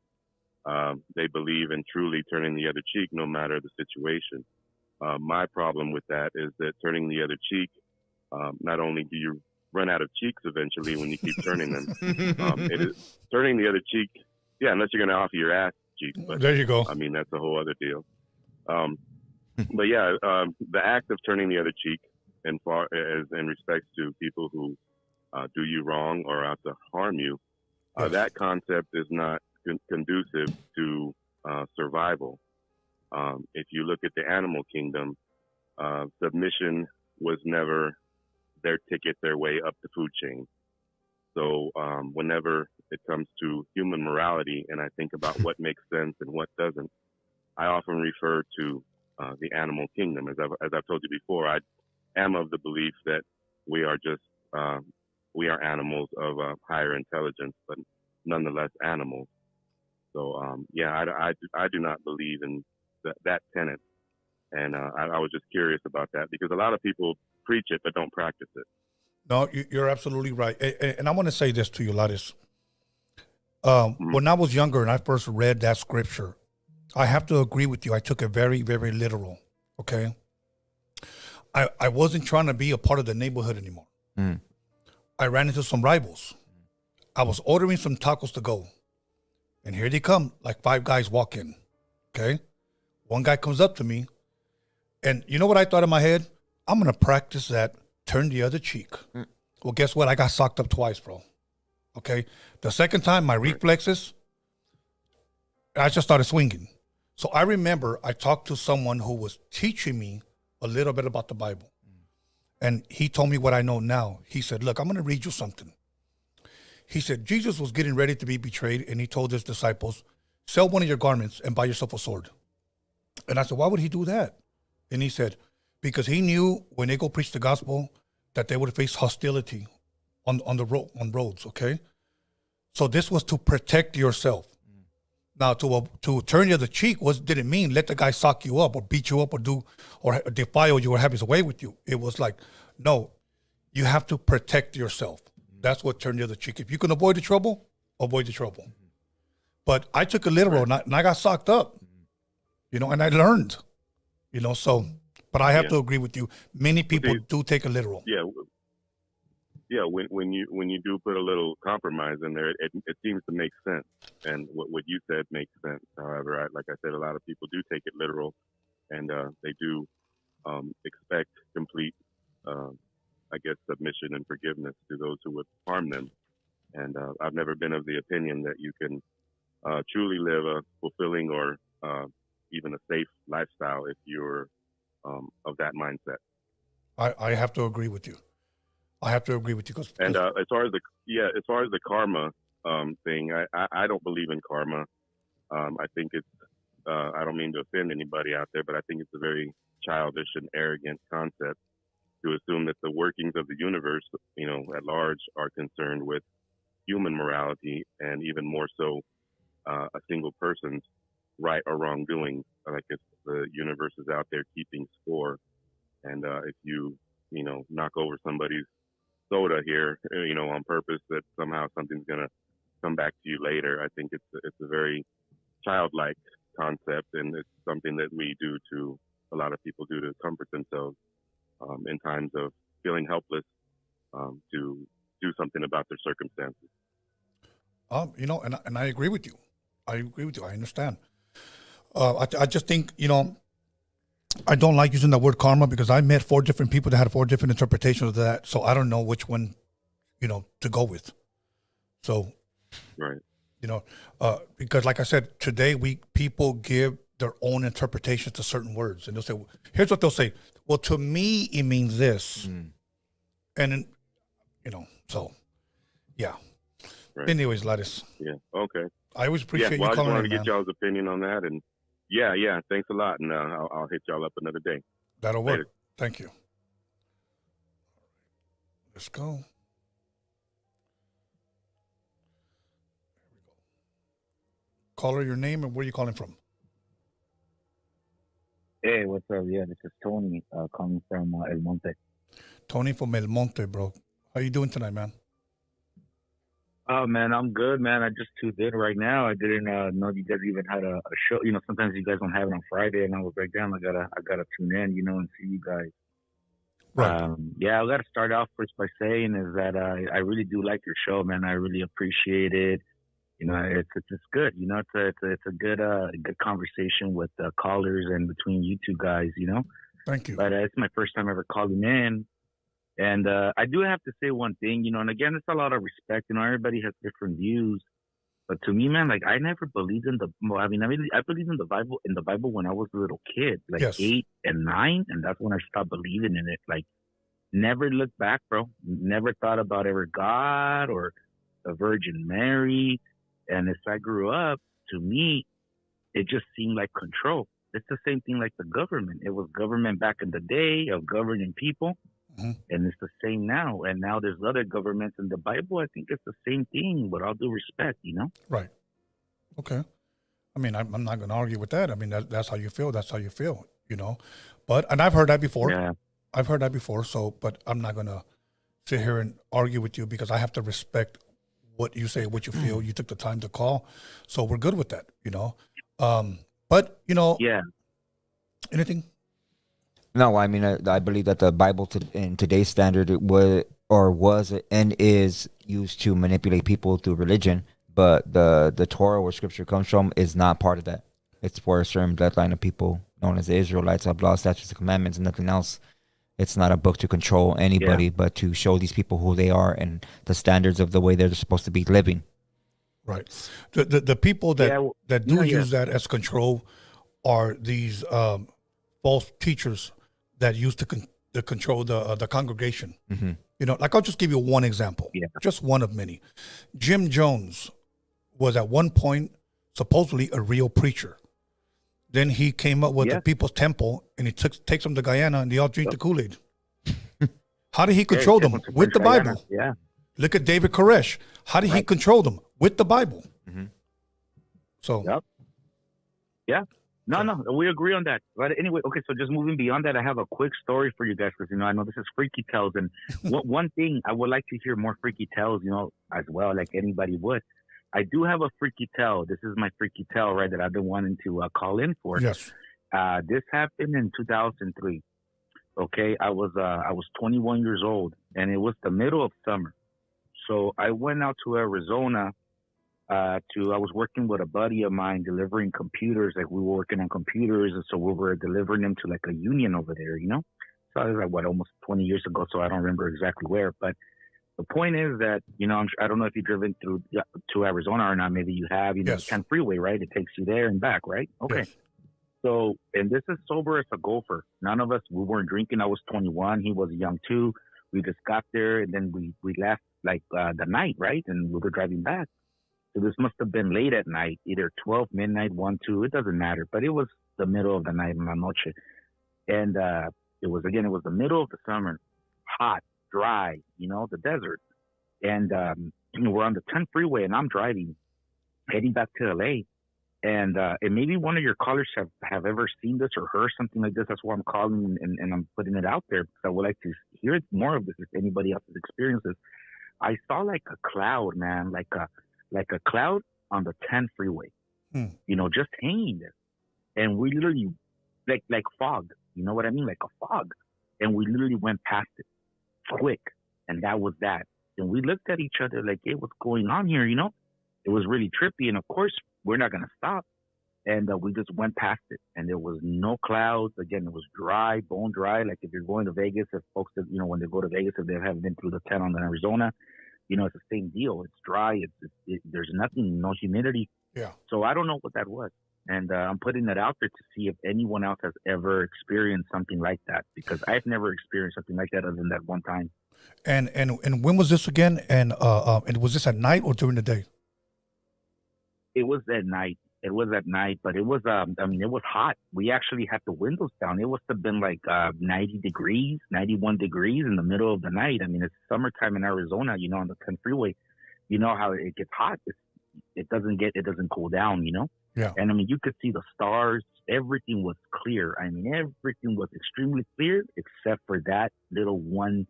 they believe in truly turning the other cheek no matter the situation. My problem with that is that turning the other cheek, not only do you run out of cheeks eventually when you keep turning them, it is turning the other cheek. Yeah, unless you're going to offer your ass cheek. But, there you go. I mean, that's a whole other deal. But yeah, the act of turning the other cheek, in respects to people who do you wrong or out to harm you, that concept is not conducive to survival. If you look at the animal kingdom, submission was never their ticket, their way up the food chain. So whenever it comes to human morality, and I think about what makes sense and what doesn't, I often refer to the animal kingdom. As I've told you before, I am of the belief that we are just we are animals of higher intelligence, but nonetheless animals. So yeah, I do not believe in that tenet, and I was just curious about that because a lot of people preach it but don't practice it. No, you're absolutely right. And I want to say this to you, Lattis. When I was younger and I first read that scripture, I have to agree with you. I took it very, very literal. Okay. I wasn't trying to be a part of the neighborhood anymore. I ran into some rivals. I was ordering some tacos to go. And here they come, like 5 guys walk in. Okay. One guy comes up to me. And you know what I thought in my head? I'm going to practice that turn the other cheek. Well, guess what? I got socked up twice, bro. Okay. The second time, my reflexes, I just started swinging. So I remember I talked to someone who was teaching me a little bit about the Bible. And he told me what I know now. He said, look, I'm going to read you something. He said, Jesus was getting ready to be betrayed, and he told his disciples, sell one of your garments and buy yourself a sword. And I said, why would he do that? And he said, because he knew when they go preach the gospel that they would face hostility on roads, okay? So this was to protect yourself. Now, to turn the other cheek didn't mean let the guy sock you up or beat you up or defile you or have his way with you. It was like, no, you have to protect yourself. That's what turned the other cheek. If you can avoid the trouble, avoid the trouble. But I took it literal, and I got socked up, and I learned, so, but I have to agree with you. Many people do take it literal. Yeah. Yeah, when you do put a little compromise in there, it seems to make sense. And what you said makes sense. However, like I said, a lot of people do take it literal, and they do expect complete, submission and forgiveness to those who would harm them. And I've never been of the opinion that you can truly live a fulfilling or even a safe lifestyle if you're of that mindset. I have to agree with you. I have to agree with you. And as far as the karma thing, I don't believe in karma. I think it's I don't mean to offend anybody out there, but I think it's a very childish and arrogant concept to assume that the workings of the universe, at large, are concerned with human morality, and even more so, a single person's right or wrongdoing. Like if the universe is out there keeping score, and if you knock over somebody's soda here, on purpose, that somehow something's gonna come back to you later. I think it's a very childlike concept, and it's something that a lot of people do to comfort themselves in times of feeling helpless, to do something about their circumstances. And I agree with you. I understand. I just think, I don't like using the word karma because I met 4 different people that had 4 different interpretations of that. So I don't know which one, to go with. So, right. Because like I said, today people give their own interpretations to certain words, and they'll say, here's what they'll say. Well, to me, it means this. And then, so yeah. Right. Anyways, Lattice. Yeah. Okay. I always appreciate you I just calling wanted in, to get man. y'all's opinion on that, and yeah. Thanks a lot, and I'll hit y'all up another day. That'll work. Later. Thank you. Let's go. There we go. Caller, your name and where you calling from? Hey, what's up? Yeah, this is Tony calling from El Monte. Tony from El Monte, bro. How you doing tonight, man? Oh, man, I'm good, man. I just tuned in right now. I didn't know you guys even had a show. Sometimes you guys don't have it on Friday, and I was like, damn, I gotta tune in, and see you guys. Right. I gotta start off first by saying is that I really do like your show, man. I really appreciate it. It's good. It's a good conversation with the callers and between you two guys. Thank you. But it's my first time ever calling in. And I do have to say one thing, and again, it's a lot of respect. Everybody has different views. But to me, man, like I never believed in I believed in the Bible when I was a little kid, like 8 and 9. And that's when I stopped believing in it. Like never looked back, bro. Never thought about ever God or the Virgin Mary. And as I grew up, to me, it just seemed like control. It's the same thing like the government. It was government back in the day of governing people. And it's the same now. And now there's other governments in the Bible. I think it's the same thing, with all due respect, Right. Okay. I mean, I'm not going to argue with that. I mean, that's how you feel. That's how you feel, and I've heard that before. Yeah. I've heard that before. So, but I'm not going to sit here and argue with you because I have to respect what you say, what you feel. You took the time to call. So we're good with that, but yeah. Anything? No, I mean, I believe that the Bible in today's standard was and is used to manipulate people through religion, but the Torah, where Scripture comes from, is not part of that. It's for a certain bloodline of people known as the Israelites, have laws, statutes, and commandments, and nothing else. It's not a book to control anybody, but to show these people who they are and the standards of the way they're supposed to be living. Right. The people that do use that as control are these false teachers that used to control the congregation. Mm-hmm. You know, like I'll just give you one example, just one of many. Jim Jones was at one point supposedly a real preacher. Then he came up with the People's Temple, and he takes them to Guyana, and they all drink the Kool-Aid. How did he control them? With the Bible. Yeah. Look at David Koresh. How did he control them? With the Bible. Mm-hmm. So. Yep. Yeah. No, we agree on that. But anyway, okay, so just moving beyond that, I have a quick story for you guys because, you know, I know this is Freaky Tales. And one thing, I would like to hear more Freaky Tales, you know, as well, like anybody would. I do have a Freaky Tale. This is my Freaky Tale, right, that I've been wanting to call in for. Yes. This happened in 2003. Okay, I was 21 years old, and it was the middle of summer. So I went out to Arizona I was working with a buddy of mine delivering computers. Like we were working on computers, and so we were delivering them to like a union over there, you know? So it was like, almost 20 years ago, so I don't remember exactly where. But the point is that, you know, I don't know if you've driven through to Arizona or not. Maybe you have, you know, the 10 freeway, right? It takes you there and back, right? Okay. Yes. So, and this is sober as a gopher. None of us, we weren't drinking. I was 21. He was young too. We just got there, and then we left like the night, right? And we were driving back. So this must have been late at night, either 12, midnight, 1, 2. It doesn't matter. But it was the middle of the night, in la noche. And it was the middle of the summer, hot, dry, you know, the desert. And we're on the 10 freeway, and I'm driving, heading back to LA. And maybe one of your callers have ever seen this or heard something like this. That's why I'm calling and I'm putting it out there, because I would like to hear more of this if anybody else has experienced this. I saw like a cloud, man, like a cloud on the 10 freeway, you know, just hanging there. And we literally, like fog, you know what I mean? Like a fog. And we literally went past it quick. And that was that. And we looked at each other like, hey, what's going on here? You know, it was really trippy. And of course, we're not going to stop. And we just went past it. And there was no clouds. Again, it was dry, bone dry. Like if you're going to Vegas, if folks, you know, when they go to Vegas, if they haven't been through the 10 on Arizona, you know, it's the same deal. It's dry. There's nothing, no humidity. Yeah. So I don't know what that was. And I'm putting that out there to see if anyone else has ever experienced something like that, because I've never experienced something like that other than that one time. And when was this again? And was this at night or during the day? It was at night. It was at night, but it was, I mean, it was hot. We actually had the windows down. It must have been like 90 degrees, 91 degrees in the middle of the night. I mean, it's summertime in Arizona, you know, on the 10 freeway. You know how it gets hot. It doesn't cool down, you know? Yeah. And I mean, you could see the stars. Everything was clear. I mean, everything was extremely clear except for that little one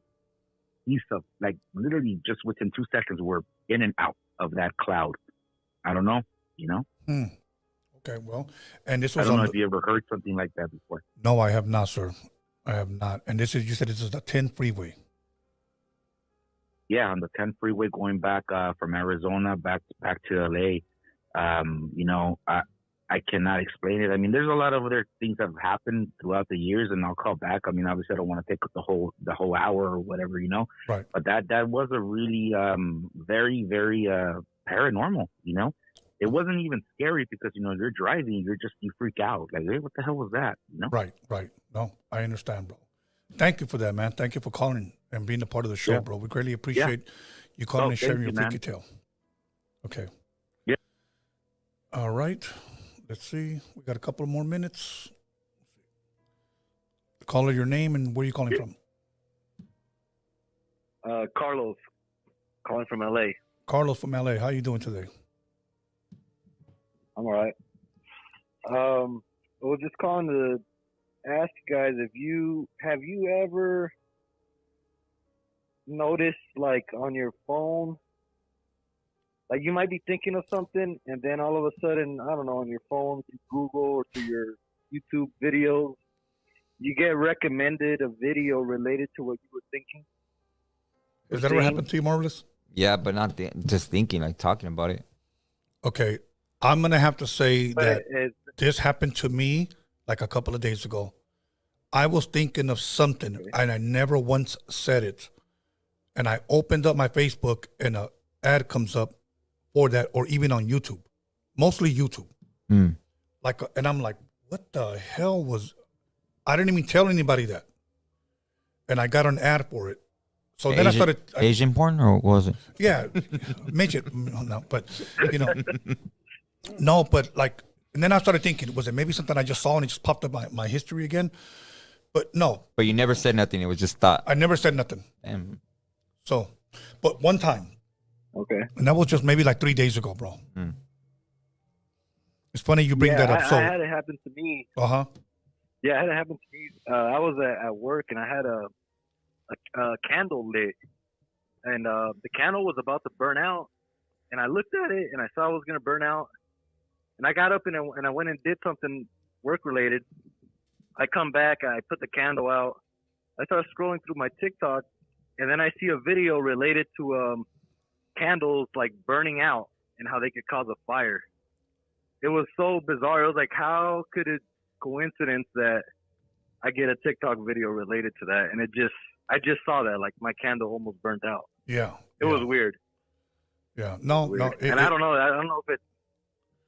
piece of, like, literally just within 2 seconds, we're in and out of that cloud. I don't know, you know? Okay, well, and this was I don't know if you ever heard something like that before. No, I have not, sir. I have not. And you said this is the 10 freeway. Yeah, on the 10 freeway going back from Arizona back to LA. You know, I cannot explain it. I mean, there's a lot of other things that have happened throughout the years, and I'll call back. I mean, obviously, I don't want to take up the whole hour or whatever, you know. Right. But that was a really very, very paranormal, you know. It wasn't even scary because, you know, you're driving, you freak out. Like, hey, what the hell was that? You know? Right. No, I understand, bro. Thank you for that, man. Thank you for calling and being a part of the show, bro. We greatly appreciate you calling and sharing your freaky tale. Okay. Yeah. All right. Let's see. We got a couple more minutes. Caller, your name and where are you calling from? Carlos, calling from LA. Carlos from LA. How you doing today? I'm all right. Well, just calling to ask you guys have you ever noticed, like, on your phone, like you might be thinking of something and then all of a sudden, I don't know, on your phone, through Google or through your YouTube videos, you get recommended a video related to what you were thinking? Has that ever happened to you, Marvelous? Yeah, but not just thinking, like talking about it. Okay. I'm going to have to say that this happened to me like a couple of days ago. I was thinking of something, and I never once said it. And I opened up my Facebook, and an ad comes up for that, or even on YouTube, mostly YouTube. Mm. And I'm like, what the hell was? I didn't even tell anybody that, and I got an ad for it. So then I started Asian porn, or what was it? Yeah, midget. No, but no, but like, and then I started thinking, was it maybe something I just saw and it just popped up my history again? But no. But you never said nothing. It was just thought. I never said nothing. Damn. So, but one time. Okay. And that was just maybe like 3 days ago, bro. Mm. It's funny you bring that up. So I had it happen to me. Uh-huh. Yeah, it had it happen to me. I was at work and I had a candle lit, and the candle was about to burn out. And I looked at it and I saw it was gonna burn out. And I got up and I went and did something work related. I come back, I put the candle out. I start scrolling through my TikTok, and then I see a video related to candles like burning out and how they could cause a fire. It was so bizarre. It was like, how could it coincidence that I get a TikTok video related to that? And I just saw that, like my candle almost burnt out. Yeah. It was weird. Yeah. No, Weird. no. And I don't know if it's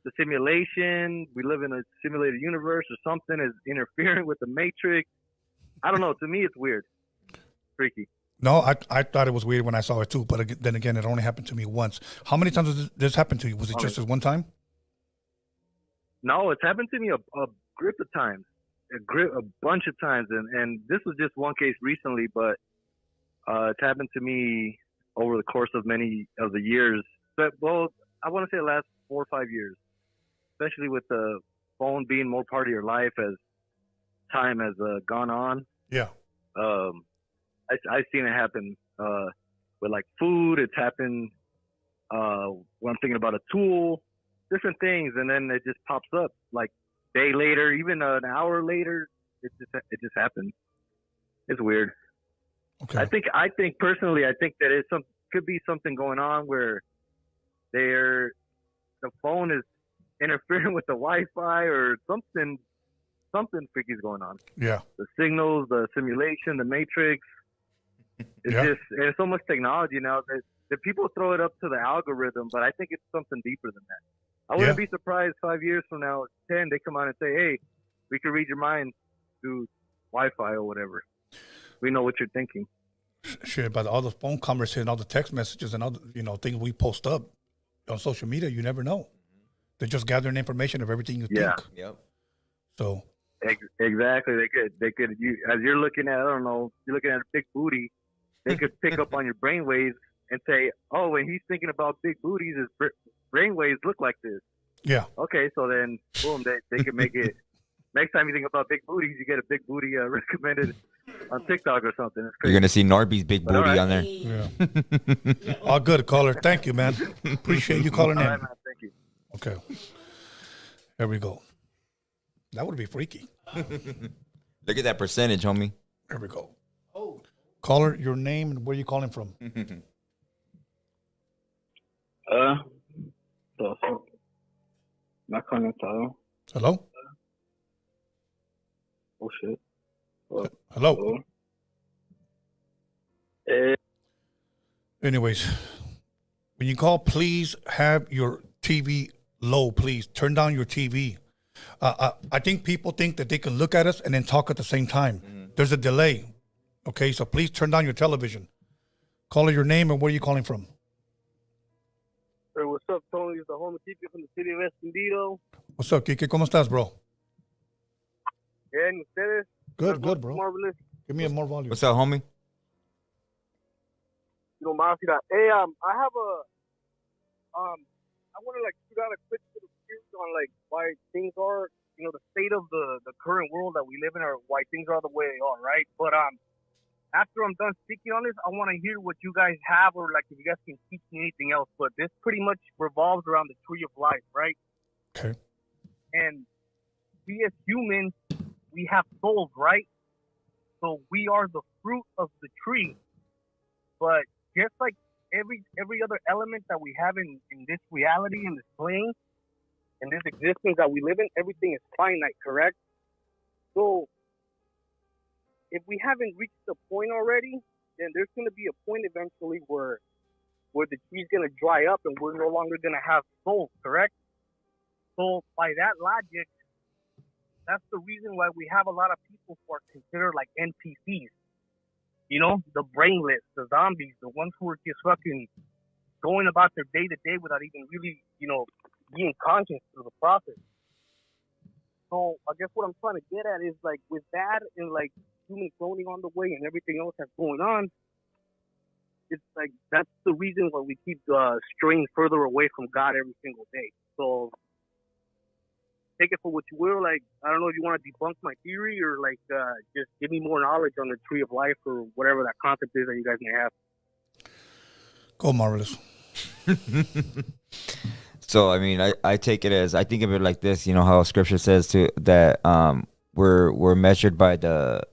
the simulation. We live in a simulated universe, or something is interfering with the Matrix. I don't know. To me, it's weird. Freaky. No, I thought it was weird when I saw it too, but then again, it only happened to me once. How many times did this happen to you? Was it just this one time? No, it's happened to me a grip of times, a bunch of times, and this was just one case recently, but it's happened to me over the course of many of the years. But well, I want to say the last 4 or 5 years, especially with the phone being more part of your life as time has gone on. Yeah. I've seen it happen with like food. It's happened when I'm thinking about a tool, different things, and then it just pops up like day later, even an hour later. It just happened. It's weird. Okay. I think personally, I think that could be something going on where the phone is interfering with the Wi-Fi or something freaky is going on. Yeah. The signals, the simulation, the Matrix. It's there's so much technology now that people throw it up to the algorithm, but I think it's something deeper than that. I wouldn't be surprised 5 years from now, 10, they come out and say, hey, we can read your mind through Wi-Fi or whatever. We know what you're thinking. Shit, but all the phone conversations, all the text messages, and all the, things we post up on social media, you never know. They're just gathering information of everything you think. Yep. So. Exactly. They could. As you're looking at, I don't know, you're looking at a big booty, they could pick up on your brainwaves and say, oh, when he's thinking about big booties, his brainwaves look like this. Yeah. Okay, so then, boom, they could make it. Next time you think about big booties, you get a big booty recommended on TikTok or something. It's crazy. You're gonna see Norby's big booty on there. Yeah. All good, caller. Thank you, man. Appreciate you calling in. All right, man. Thank you. Okay. There we go. That would be freaky. Look at that percentage, homie. There we go. Oh. Caller, your name and where you calling from? Not conectado. Hello? Oh, shit. Hello? Anyways, when you call, please have your TV low, please. Turn down your TV. I think people think that they can look at us and then talk at the same time. There's a delay. Okay, so please turn down your television. Call your name and where are you calling from? Hey, what's up, Tony? It's the home Kike from the city of Escondido. What's up, Kike? ¿Cómo estás, bro? Yeah, and ustedes? Good, bro. Marvelous. Give me more volume. What's up, homie? You know, más mira. Hey, I have I want to shoot out a quick little series on why things are, the state of the current world that we live in, or why things are the way they are, right? But after I'm done speaking on this, I want to hear what you guys have, or if you guys can teach me anything else. But this pretty much revolves around the tree of life, right? Okay. And we as humans, we have souls, right? So we are the fruit of the tree. But just like every other element that we have in this reality, in this plane, in this existence that we live in, everything is finite, correct? So if we haven't reached the point already, then there's going to be a point eventually where the tree's going to dry up and we're no longer going to have souls, correct? So by that logic, that's the reason why we have a lot of people who are considered like NPCs. You know, the brainless, the zombies, the ones who are just fucking going about their day to day without even really, you know, being conscious through the process. So I guess what I'm trying to get at is like with that and like human cloning on the way and everything else that's going on, it's like that's the reason why we keep straying further away from God every single day. So take it for what you will. Like, I don't know if you want to debunk my theory or like just give me more knowledge on the tree of life or whatever that concept is that you guys may have. Go, Marvelous. So I mean, I take it as, I think of it like this. You know how Scripture says that we're measured by the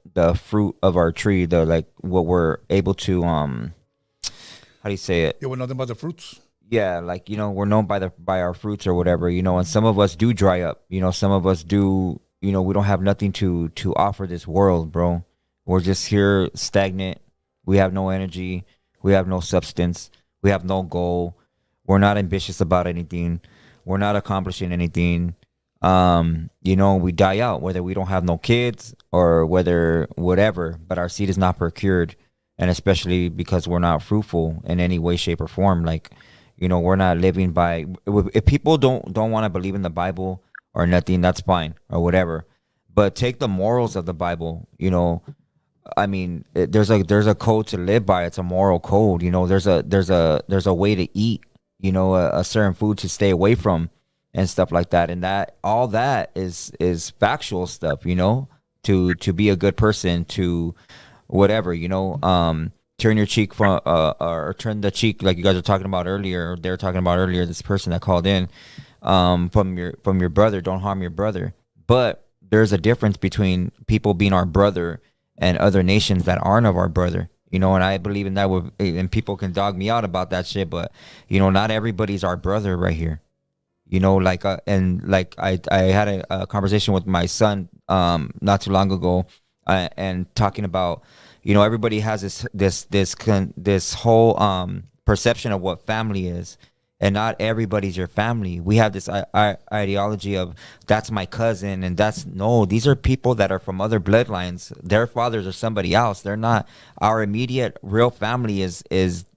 fruit of our tree, the like what we're able to how do you say it? Yeah, we're nothing but the fruits. Yeah, like, you know, we're known by our fruits or whatever, you know, and some of us do dry up, you know, some of us do, you know, we don't have nothing to offer this world, bro. We're just here stagnant. We have no energy. We have no substance. We have no goal. We're not ambitious about anything. We're not accomplishing anything. You know, we die out, whether we don't have no kids or whether whatever, but our seed is not procured. And especially because we're not fruitful in any way, shape, or form. Like, you know, we're not living by, if people don't want to believe in the Bible or nothing, that's fine or whatever. But take the morals of the Bible, you know. I mean, there's a code to live by. It's a moral code, you know. There's a way to eat, you know, a certain food to stay away from and stuff like that. And that all that is factual stuff, you know, to be a good person, to whatever, you know, turn your cheek from or turn the cheek, like you guys were talking about earlier, or they were talking about earlier, this person that called in, from your brother. Don't harm your brother. But there's a difference between people being our brother and other nations that aren't of our brother, you know. And I believe in that, and people can dog me out about that shit, but you know, not everybody's our brother right here, you know. Like and like I had a conversation with my son not too long ago, and talking about, you know, everybody has this whole perception of what family is, and not everybody's your family. We have this ideology of that's my cousin, and these are people that are from other bloodlines. Their fathers are somebody else. They're not our immediate real family. Is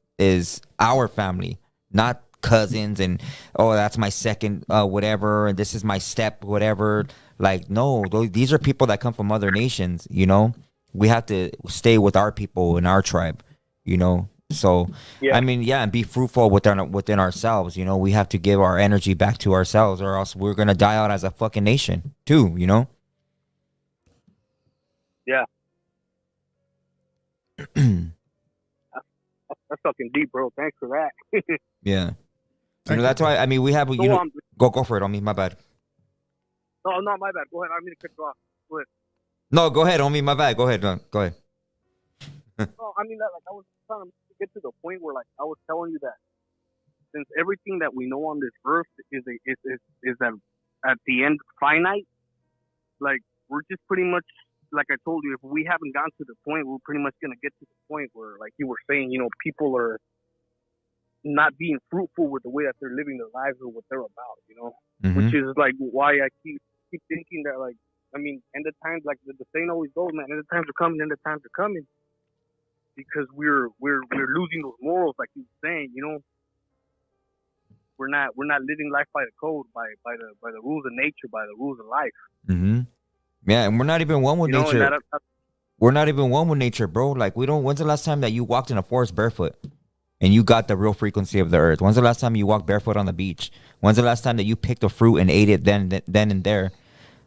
our family, not cousins and that's my second whatever, and this is my step whatever. Like, no, these are people that come from other nations, you know. We have to stay with our people in our tribe, you know. So yeah. I mean, yeah, and be fruitful within ourselves, you know. We have to give our energy back to ourselves, or else we're gonna die out as a fucking nation too, you know. Yeah. That's fucking deep, bro. Thanks for that. Yeah. You know, that's why, I mean, we have, you know, go for it on me. My bad. No, not my bad. Go ahead. I didn't mean to cut you off. Go ahead. No, go ahead, homie. My bad. Go ahead. Go ahead. No, I mean, like, I was trying to get to the point where, like, I was telling you that since everything that we know on this earth is at the end finite, like, we're just pretty much, like I told you, if we haven't gotten to the point, we're pretty much gonna get to the point where, like you were saying, you know, people are not being fruitful with the way that they're living their lives or what they're about, you know. Mm-hmm. Which is like why I keep thinking that, like, I mean, end of times, like the saying always goes, man, end of times are coming, end of times are coming, because we're losing those morals, like you were saying, you know. We're not living life by the code, by the rules of nature, by the rules of life. Mm-hmm. Yeah, and we're not even one with nature. We're not even one with nature, bro. Like, we don't. When's the last time that you walked in a forest barefoot and you got the real frequency of the earth? When's the last time you walked barefoot on the beach? When's the last time that you picked a fruit and ate it then and there?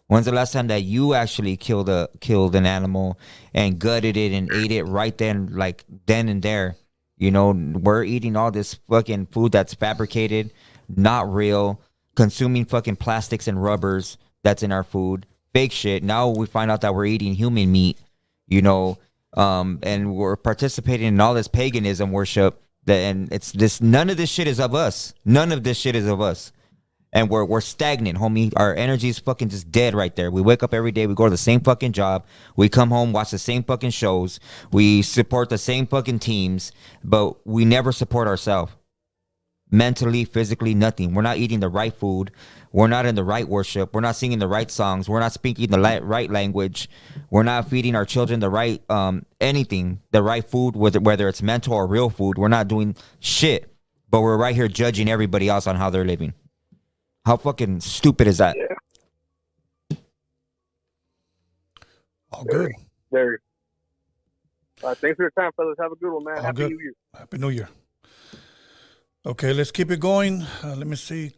When's the last time that you actually killed an animal and gutted it and ate it right then, like then and there? You know, we're eating all this fucking food that's fabricated, not real, consuming fucking plastics and rubbers that's in our food, fake shit. Now we find out that we're eating human meat, you know, and we're participating in all this paganism worship. And it's this, none of this shit is of us. None of this shit is of us. and we're stagnant, homie. Our energy is fucking just dead right there. We wake up every day, we go to the same fucking job, we come home, watch the same fucking shows, we support the same fucking teams, but we never support ourselves. Mentally, physically, nothing. We're not eating the right food. We're not in the right worship. We're not singing the right songs. We're not speaking the right language. We're not feeding our children the right anything, the right food, whether it's mental or real food. We're not doing shit, but we're right here judging everybody else on how they're living. How fucking stupid is that? All good. There. Thanks for your time, fellas. Have a good one, man. All Happy good. New Year. Happy New Year. Okay, let's keep it going. Let me see.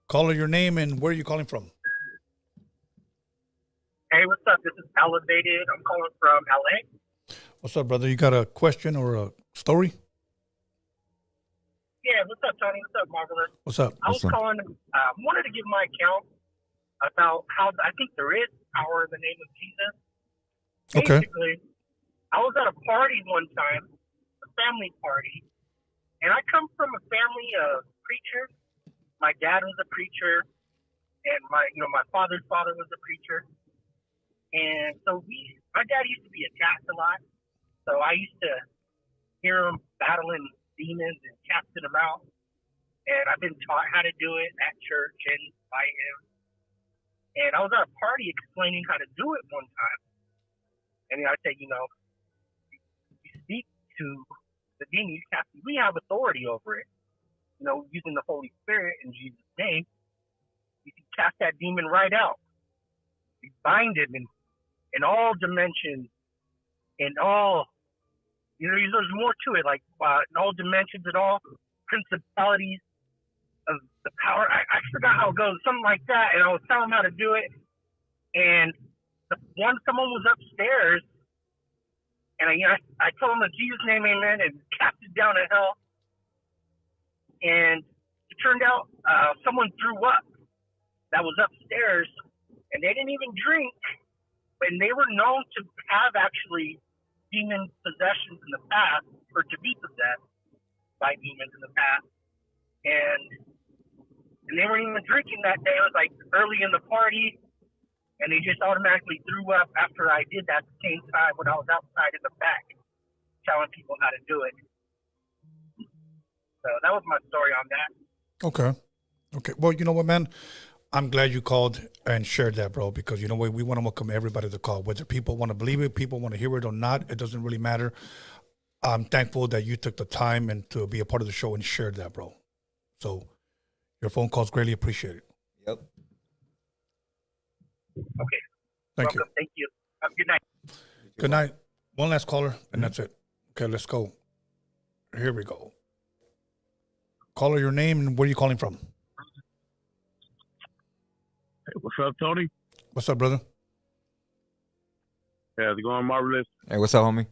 Caller, your name and where are you calling from? Hey, what's up? This is Elevated. I'm calling from LA. What's up, brother? You got a question or a story? Yeah, what's up, Tony? What's up, Marvelous? What's up? I was calling, wanted to give my account about how I think there is power in the name of Jesus. Okay. Basically, I was at a party one time, a family party, and I come from a family of preachers. My dad was a preacher, and my father's father was a preacher. And so my dad used to be attacked a lot. So I used to hear him battling demons and casting them out. And I've been taught how to do it at church and by him. And I was at a party explaining how to do it one time. And I said, you speak to the demon, we have authority over it. Using the Holy Spirit in Jesus' name, you can cast that demon right out. You bind it in all dimensions, in all, there's more to it, like in all dimensions, in all principalities of the power. I forgot how it goes, something like that. And I was telling him how to do it. And someone was upstairs, and I told him in Jesus' name, amen, and cast it down to hell. And it turned out someone threw up that was upstairs, and they didn't even drink, and they were known to have actually demon possessions in the past, or to be possessed by demons in the past. And they weren't even drinking that day. It was like early in the party, and they just automatically threw up after I did that at the same time when I was outside in the back telling people how to do it. So that was my story on that. Okay. Well, you know what, man? I'm glad you called and shared that, bro, because you know what? We want to welcome everybody to call. Whether people want to believe it, people want to hear it or not, it doesn't really matter. I'm thankful that you took the time and to be a part of the show and shared that, bro. So your phone call's greatly appreciated. Yep. Okay. Thank you. Thank you. Have a good night. Good night. One last caller, and that's it. Okay, let's go. Here we go. Caller, your name and where are you calling from? Hey, what's up, Tony? What's up, brother? Yeah, how's it going, Marvelous? Hey, what's up, homie?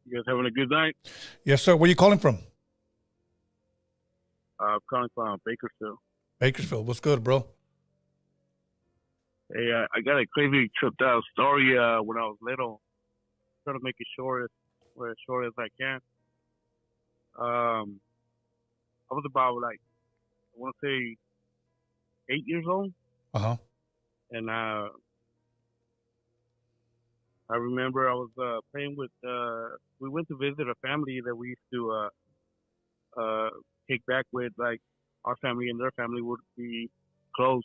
You guys having a good night? Yes, sir. Where are you calling from? I'm calling from Bakersfield. Bakersfield. What's good, bro? Hey, I got a crazy tripped out story when I was little. Trying to make it short as I can. I was about I want to say 8 years old. Uh-huh. And I remember I was playing with, we went to visit a family that we used to kick back with, like our family and their family would be close.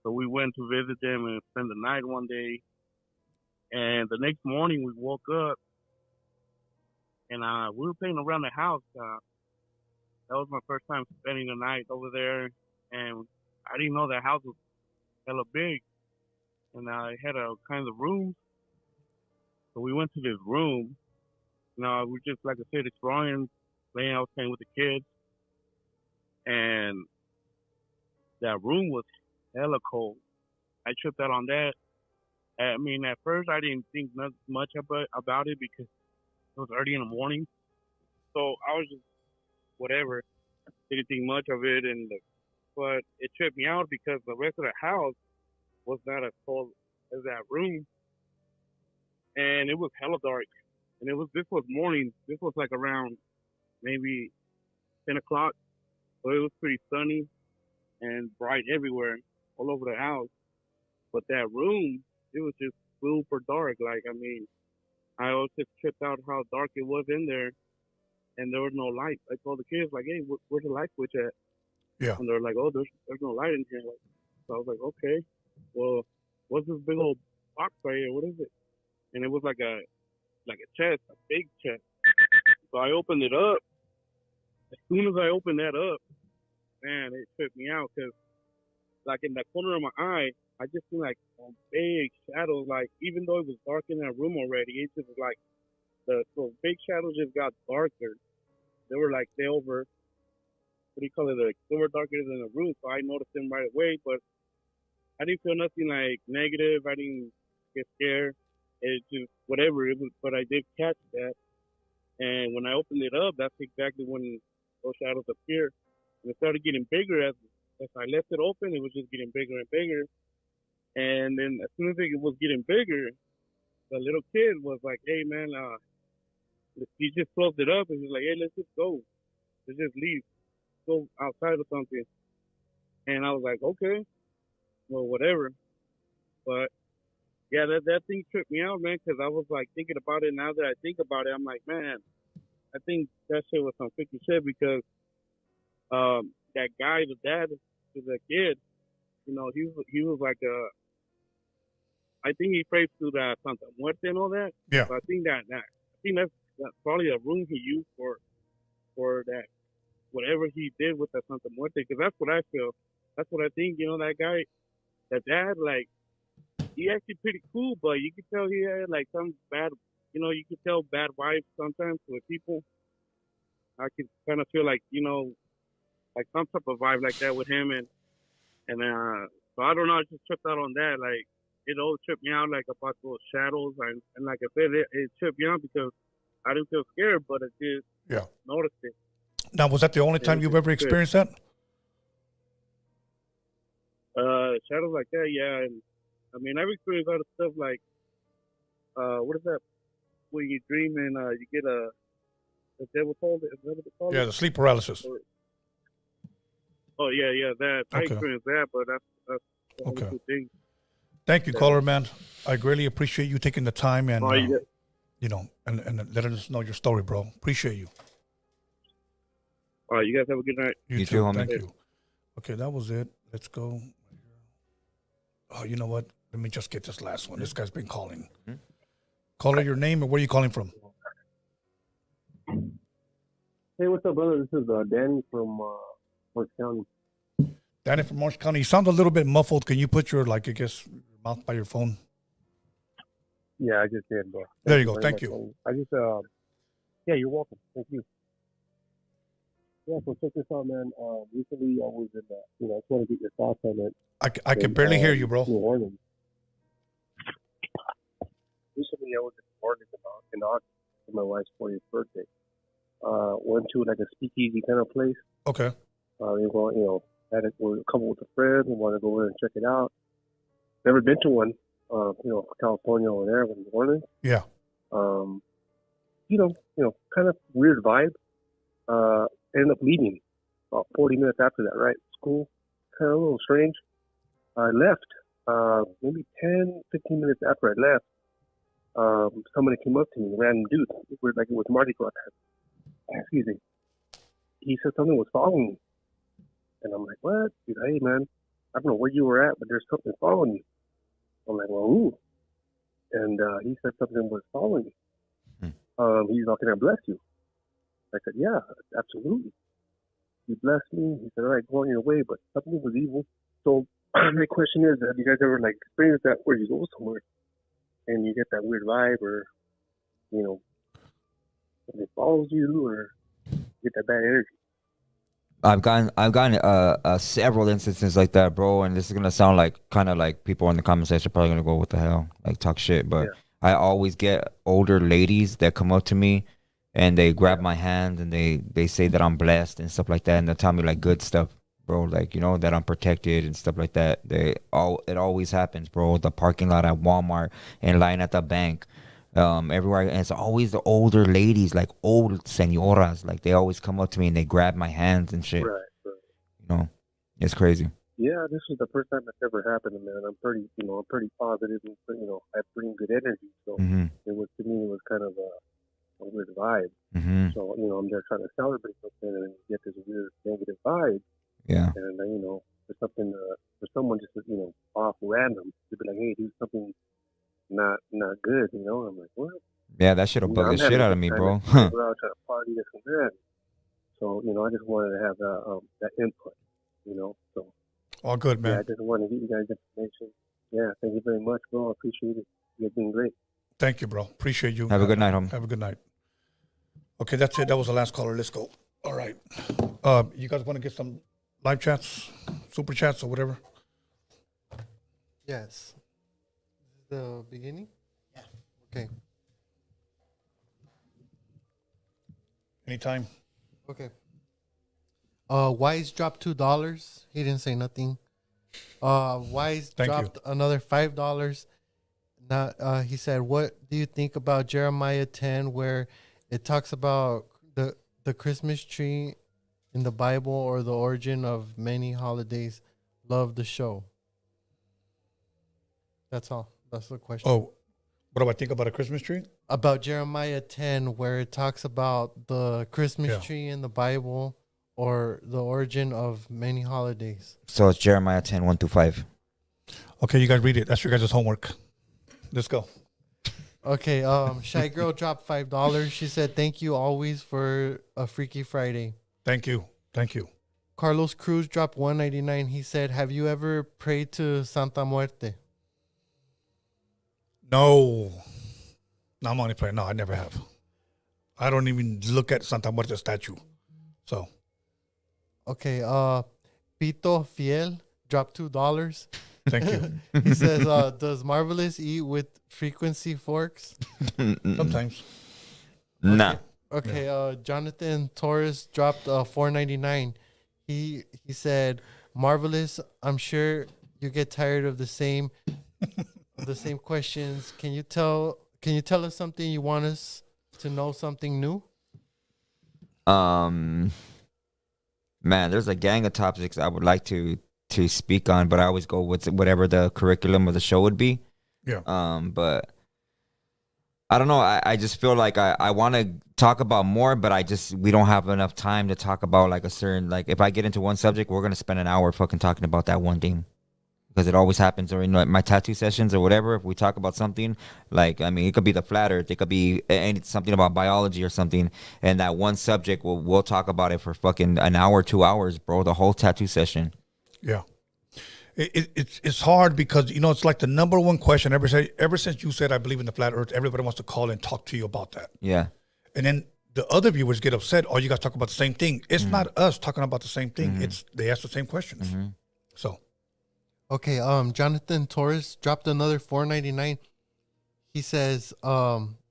So we went to visit them and spend the night one day. And the next morning we woke up and we were playing around the house. That was my first time spending the night over there. And I didn't know the house was hella big. And I had all kinds of rooms. So we went to this room. We just, like I said, exploring, playing. I was playing with the kids. And that room was hella cold. I tripped out on that. I mean, at first I didn't think much about it because it was early in the morning. So I was just whatever. Didn't think much of it, but it tripped me out because the rest of the house was not as cold as that room, and it was hella dark. And this was morning. This was like around maybe 10 o'clock, so it was pretty sunny. and bright everywhere, all over the house. But that room, it was just super dark. Like, I mean, I always just tripped out how dark it was in there, and there was no light. I told the kids, like, hey, where's the light switch at? Yeah. And they're like, oh, there's no light in here. Like, so I was like, okay, well, what's this big old box right here? What is it? And it was like a chest, a big chest. So I opened it up. As soon as I opened that up, man, it tripped me out because, like, in the corner of my eye, I just seen like big shadows. Like, even though it was dark in that room already, it just was like those big shadows just got darker. They were like they were darker than the room. So I noticed them right away, but I didn't feel nothing like negative. I didn't get scared. It just whatever it was, but I did catch that. And when I opened it up, that's exactly when those shadows appeared. And it started getting bigger as I left it open. It was just getting bigger and bigger. And then as soon as it was getting bigger, the little kid was like, hey, man, he just closed it up and he's like, hey, let's just go. Let's just leave. Go outside or something. And I was like, okay, well, whatever. But, yeah, that thing tripped me out, man, because I was, like, thinking about it. Now that I think about it, I'm like, man, I think that shit was some freaky shit because that guy, the dad to the kid, you know, he was like I think he prays to the Santa Muerte and all that. Yeah. So I think that's probably a room he used for that, whatever he did with the Santa Muerte, because that's what I feel. That's what I think. You know, that guy, that dad, like, he actually pretty cool, but you could tell he had like some bad, you know, you could tell bad vibes sometimes with people. I could kind of feel like, you know, like some type of vibe like that with him, and so I don't know. I just tripped out on that. Like, it all tripped me out, like, about those shadows, and like I said, it tripped me out because I didn't feel scared, but I did notice it. Now, was that the only time you've ever experienced that? Shadows like that, yeah. And I mean, I've experienced other stuff like, what is that? When you dream and you get the devil called it? Is that what they call it? Yeah, the sleep paralysis. Oh yeah, that I Okay. experienced that, but that's the only Okay. two things. Thank you, caller, man. I greatly appreciate you taking the time and, you you know, and letting us know your story, bro. Appreciate you. All right, you guys have a good night. You too, homie. Thank you. Okay, that was it. Let's go. Oh, you know what? Let me just get this last one. This guy's been calling. Caller, your name and where are you calling from? Hey, what's up, brother? This is Danny from Orange County. Danny from Orange County. You sound a little bit muffled. Can you put your, like, I guess, your mouth by your phone? Yeah, I just did, bro. There you go. very Thank much. you. I just, yeah, you're welcome. Thank you. Yeah, so check this out, man. Recently, I was in, you know, I just want to get your thoughts on it. I can barely hear you, bro. New Orleans. Recently, I was in New Orleans in August for my wife's 40th birthday. Went to like a speakeasy kind of place. Okay. We were, you know, had a couple with a friend. We wanted to go in and check it out. Never been to one. You know, California or there, in New Orleans. Yeah. You know, kind of weird vibe. Ended up leaving about 40 minutes after that, right? School, kind of a little strange. I left, maybe 10, 15 minutes after I left, somebody came up to me, a random dude, like it was Mardi Gras time. Excuse me. He said something was following me. And I'm like, what? He's like, hey, man, I don't know where you were at, but there's something following you. I'm like, well, who? And he said something was following me. He's like, can I bless you? I said, yeah, absolutely. He blessed me. He said, all right, go on your way, but something was evil. So my question is, have you guys ever like experienced that where you go somewhere and you get that weird vibe, or, you know, it follows you, or get that bad energy? I've gotten several instances like that, bro, and this is gonna sound like kind of like people in the comment section are probably gonna go, what the hell, like talk shit, but I always get older ladies that come up to me and they grab my hand and they say that I'm blessed and stuff like that, and they'll tell me like good stuff, bro, like, you know, that I'm protected and stuff like that. It always happens, bro. The parking lot at Walmart, in line at the bank, everywhere, and it's always the older ladies, like old senoras, like they always come up to me and they grab my hands and shit. Right. You know. It's crazy. Yeah, this is the first time it's ever happened, man. I'm pretty positive, and I bring good energy. So Mhm. it was, to me, it was kind of a weird vibe. Mhm. So I'm there trying to celebrate something, and you get this weird negative vibe. Yeah. And for something, for someone just off random to be like, hey, do something not good. I'm like, what? Yeah, that shit'll bug I'm the shit having a out of good me, time bro. and We're out trying to party this and that. So I just wanted to have that input. So. All good, man. Yeah, I just wanted to give you guys information. Yeah, thank you very much, bro. I appreciate it. You're doing great. Thank you, bro. Appreciate you. Have a good night, homie. Have a good night. Okay, that's it. That was the last caller. Let's go. All right. You guys want to get some live chats, super chats, or whatever? Yes. The beginning? Yeah. Okay. Anytime. Okay. Wise dropped $2. He didn't say nothing. Wise Thank dropped another $5. Now he said, "What do you think about Jeremiah 10, where it talks about the Christmas tree in the Bible or the origin of many holidays? Love the show." That's all. That's the question. Oh, what do I think about a Christmas tree? About Jeremiah 10, where it talks about the Christmas tree in the Bible or the origin of many holidays. So it's Jeremiah 10, 1-5. Okay, you guys read it. That's your guys' homework. Let's go. Okay, Shy Girl dropped $5. She said, "Thank you always for a Freaky Friday." Thank you. Thank you. Carlos Cruz dropped $1.99. He said, "Have you ever prayed to Santa Muerte?" No. No, I'm only playing. No, I never have. I don't even look at Santa Muerte statue. So. Okay, Pito Fiel dropped $2. Thank you. He says, "Does Marvelous eat with frequency forks?" Sometimes. Nah. Okay, Jonathan Torres dropped $4.99. He said, "Marvelous, I'm sure you get tired of the same questions. Can you tell us something you want us to know, something new?" Man, there's a gang of topics I would like to speak on, but I always go with whatever the curriculum of the show would be. Yeah. But I don't know. I just feel like I want to talk about more, but we don't have enough time to talk about like a certain, like if I get into one subject, we're going to spend an hour fucking talking about that one thing. Because it always happens, or in my tattoo sessions or whatever, if we talk about something, like, I mean, it could be the flat earth, it could be something about biology or something, and that one subject, we'll talk about it for fucking an hour, 2 hours, bro, the whole tattoo session. Yeah. It's hard because, it's like the number one question ever since you said, I believe in the flat earth, everybody wants to call and talk to you about that. Yeah. And then the other viewers get upset, oh, you guys talk about the same thing. It's not us talking about the same thing. They ask the same questions. So. Okay, Jonathan Torres dropped another $4.99. He says,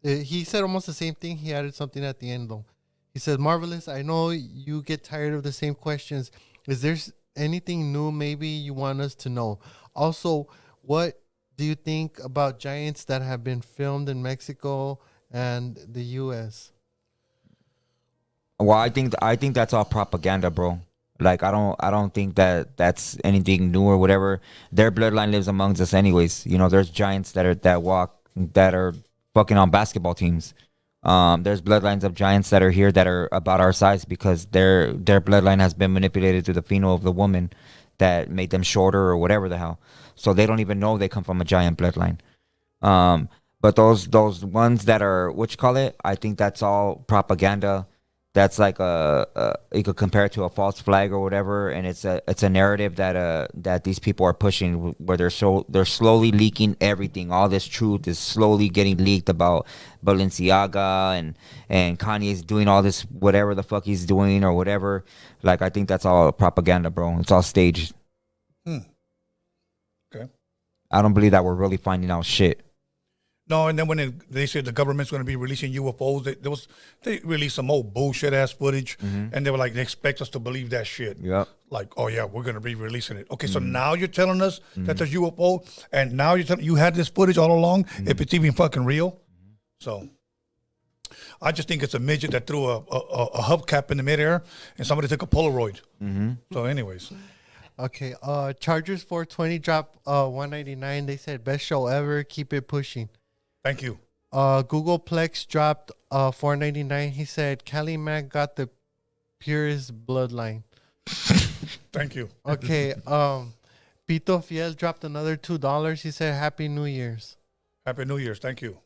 he said almost the same thing. He added something at the end, though. He said, "Marvelous, I know you get tired of the same questions. Is there anything new maybe you want us to know? Also, what do you think about giants that have been filmed in Mexico and the U.S.?" Well, I think that's all propaganda, bro. Like, I don't think that that's anything new or whatever. Their bloodline lives amongst us anyways. There's giants that are fucking on basketball teams. There's bloodlines of giants that are here that are about our size because their bloodline has been manipulated through the pheno of the woman that made them shorter or whatever the hell. So they don't even know they come from a giant bloodline. But those ones that are, I think that's all propaganda. That's like you could compare it to a false flag or whatever, and it's a narrative that these people are pushing, where they're slowly leaking everything. All this truth is slowly getting leaked about Balenciaga and Kanye's doing all this whatever the fuck he's doing or whatever. Like, I think that's all propaganda, bro. It's all staged. Okay. I don't believe that we're really finding out shit. No, and then when they said the government's going to be releasing UFOs, they released some old bullshit ass footage, and they were like, they expect us to believe that shit. Yep. Like, oh yeah, we're going to be releasing it. Okay, so now you're telling us that there's UFO, and now you're telling you had this footage all along, if it's even fucking real. So, I just think it's a midget that threw a hubcap in the midair, and somebody took a Polaroid. So, anyways. Okay. Chargers 420 dropped 199. They said best show ever. Keep it pushing. Thank you. Googleplex dropped 499. He said Cali Mac got the purest bloodline. Thank you. Okay. Pito Fiel dropped another $2. He said Happy New Year's. Happy New Year's. Thank you.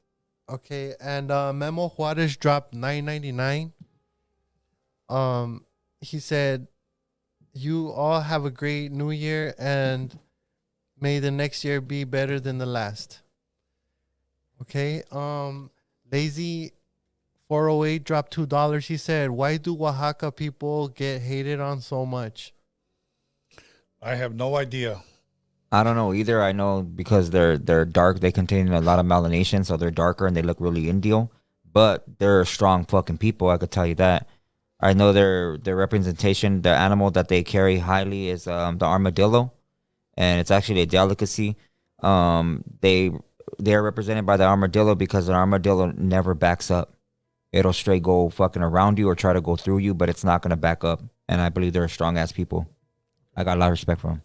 Okay, and Memo Juarez dropped $9.99. He said, "You all have a great New Year, and may the next year be better than the last." Okay. Lazy 408 dropped $2. He said, "Why do Oaxaca people get hated on so much?" I have no idea. I don't know either. I know because they're dark, they contain a lot of melanation, so they're darker and they look really Indio. But they're strong fucking people, I could tell you that. I know their representation, the animal that they carry highly is the armadillo, and it's actually a delicacy. They are represented by the armadillo because an armadillo never backs up. It'll straight go fucking around you or try to go through you, but it's not gonna back up. And I believe they're strong ass people. I got a lot of respect for them.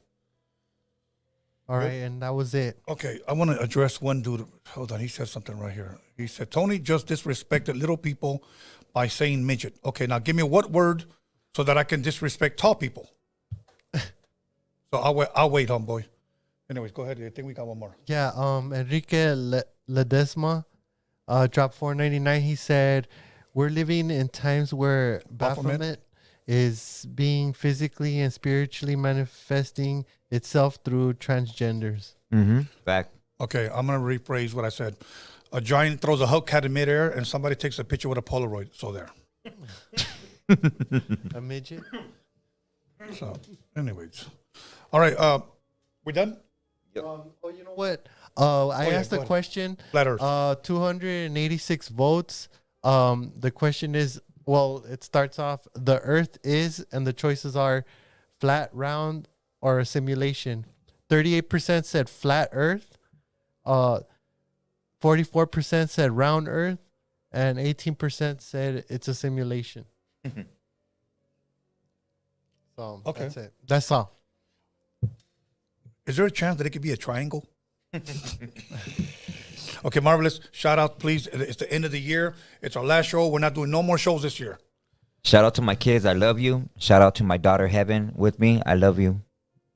All right, and that was it. Okay, I want to address one dude. Hold on, he said something right here. He said, Tony just disrespected little people by saying midget. Okay, now give me what word so that I can disrespect tall people. So I'll wait, homeboy. Anyways, go ahead. I think we got one more. Yeah, Enrique Ledesma dropped $4.99. He said, "We're living in times where Baphomet is being physically and spiritually manifesting itself through transgenders." Back. Okay, I'm going to rephrase what I said. A giant throws a Hellcat in midair and somebody takes a picture with a Polaroid. So there. A midget? So, anyways. All right, we done? Oh, you know what? I asked a question. Flat Earth. 286 votes. The question is, well, it starts off, the Earth is, and the choices are flat, round, or a simulation. 38% said flat Earth. 44% said round Earth, and 18% said it's a simulation. So Okay. that's it. That's all. Is there a chance that it could be a triangle? Okay, marvelous. Shout out, please. It's the end of the year. It's our last show. We're not doing no more shows this year. Shout out to my kids. I love you. Shout out to my daughter, Heaven, with me. I love you.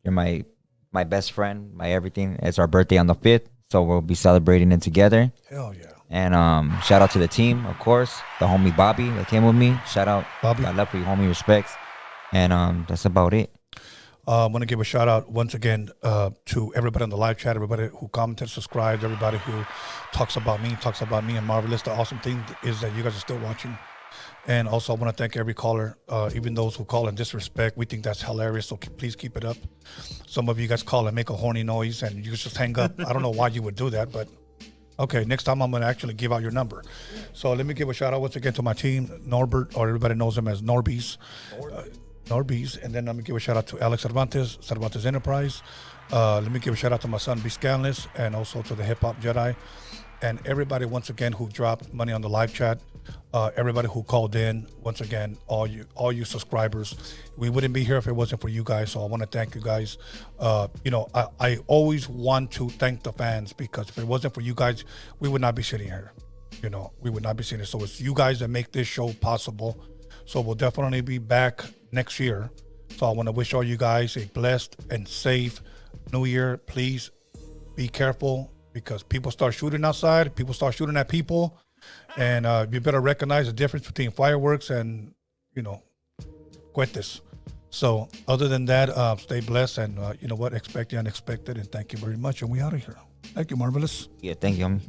You're my best friend, my everything. It's our birthday on the 5th, so we'll be celebrating it together. Hell yeah. And shout out to the team, of course. The homie Bobby that came with me. Shout out. Bobby. I love you, homie. Respects. And that's about it. I want to give a shout out once again to everybody on the live chat, everybody who commented, subscribed, everybody who talks about me and Marvelous. The awesome thing is that you guys are still watching. And also I want to thank every caller, even those who call in disrespect. We think that's hilarious, so please keep it up. Some of you guys call and make a horny noise and you just hang up. I don't know why you would do that, but okay, next time I'm going to actually give out your number. So let me give a shout out once again to my team, Norbert, or everybody knows him as Norbies. Norbies, and then let me give a shout out to Alex Cervantes Enterprise. Let me give a shout out to my son, B. Scanless, and also to the Hip Hop Jedi, and everybody once again who dropped money on the live chat. Everybody who called in, once again, all you subscribers. We wouldn't be here if it wasn't for you guys. So I want to thank you guys. I always want to thank the fans, because if it wasn't for you guys, we would not be sitting here. We would not be sitting here. So it's you guys that make this show possible. So we'll definitely be back next year. So I want to wish all you guys a blessed and safe New Year. Please be careful, because people start shooting outside. People start shooting at people. And you better recognize the difference between fireworks and, cohetes. So other than that, stay blessed. And you know what? Expect the unexpected. And thank you very much. And we out of here. Thank you, Marvelous. Yeah, thank you, homie.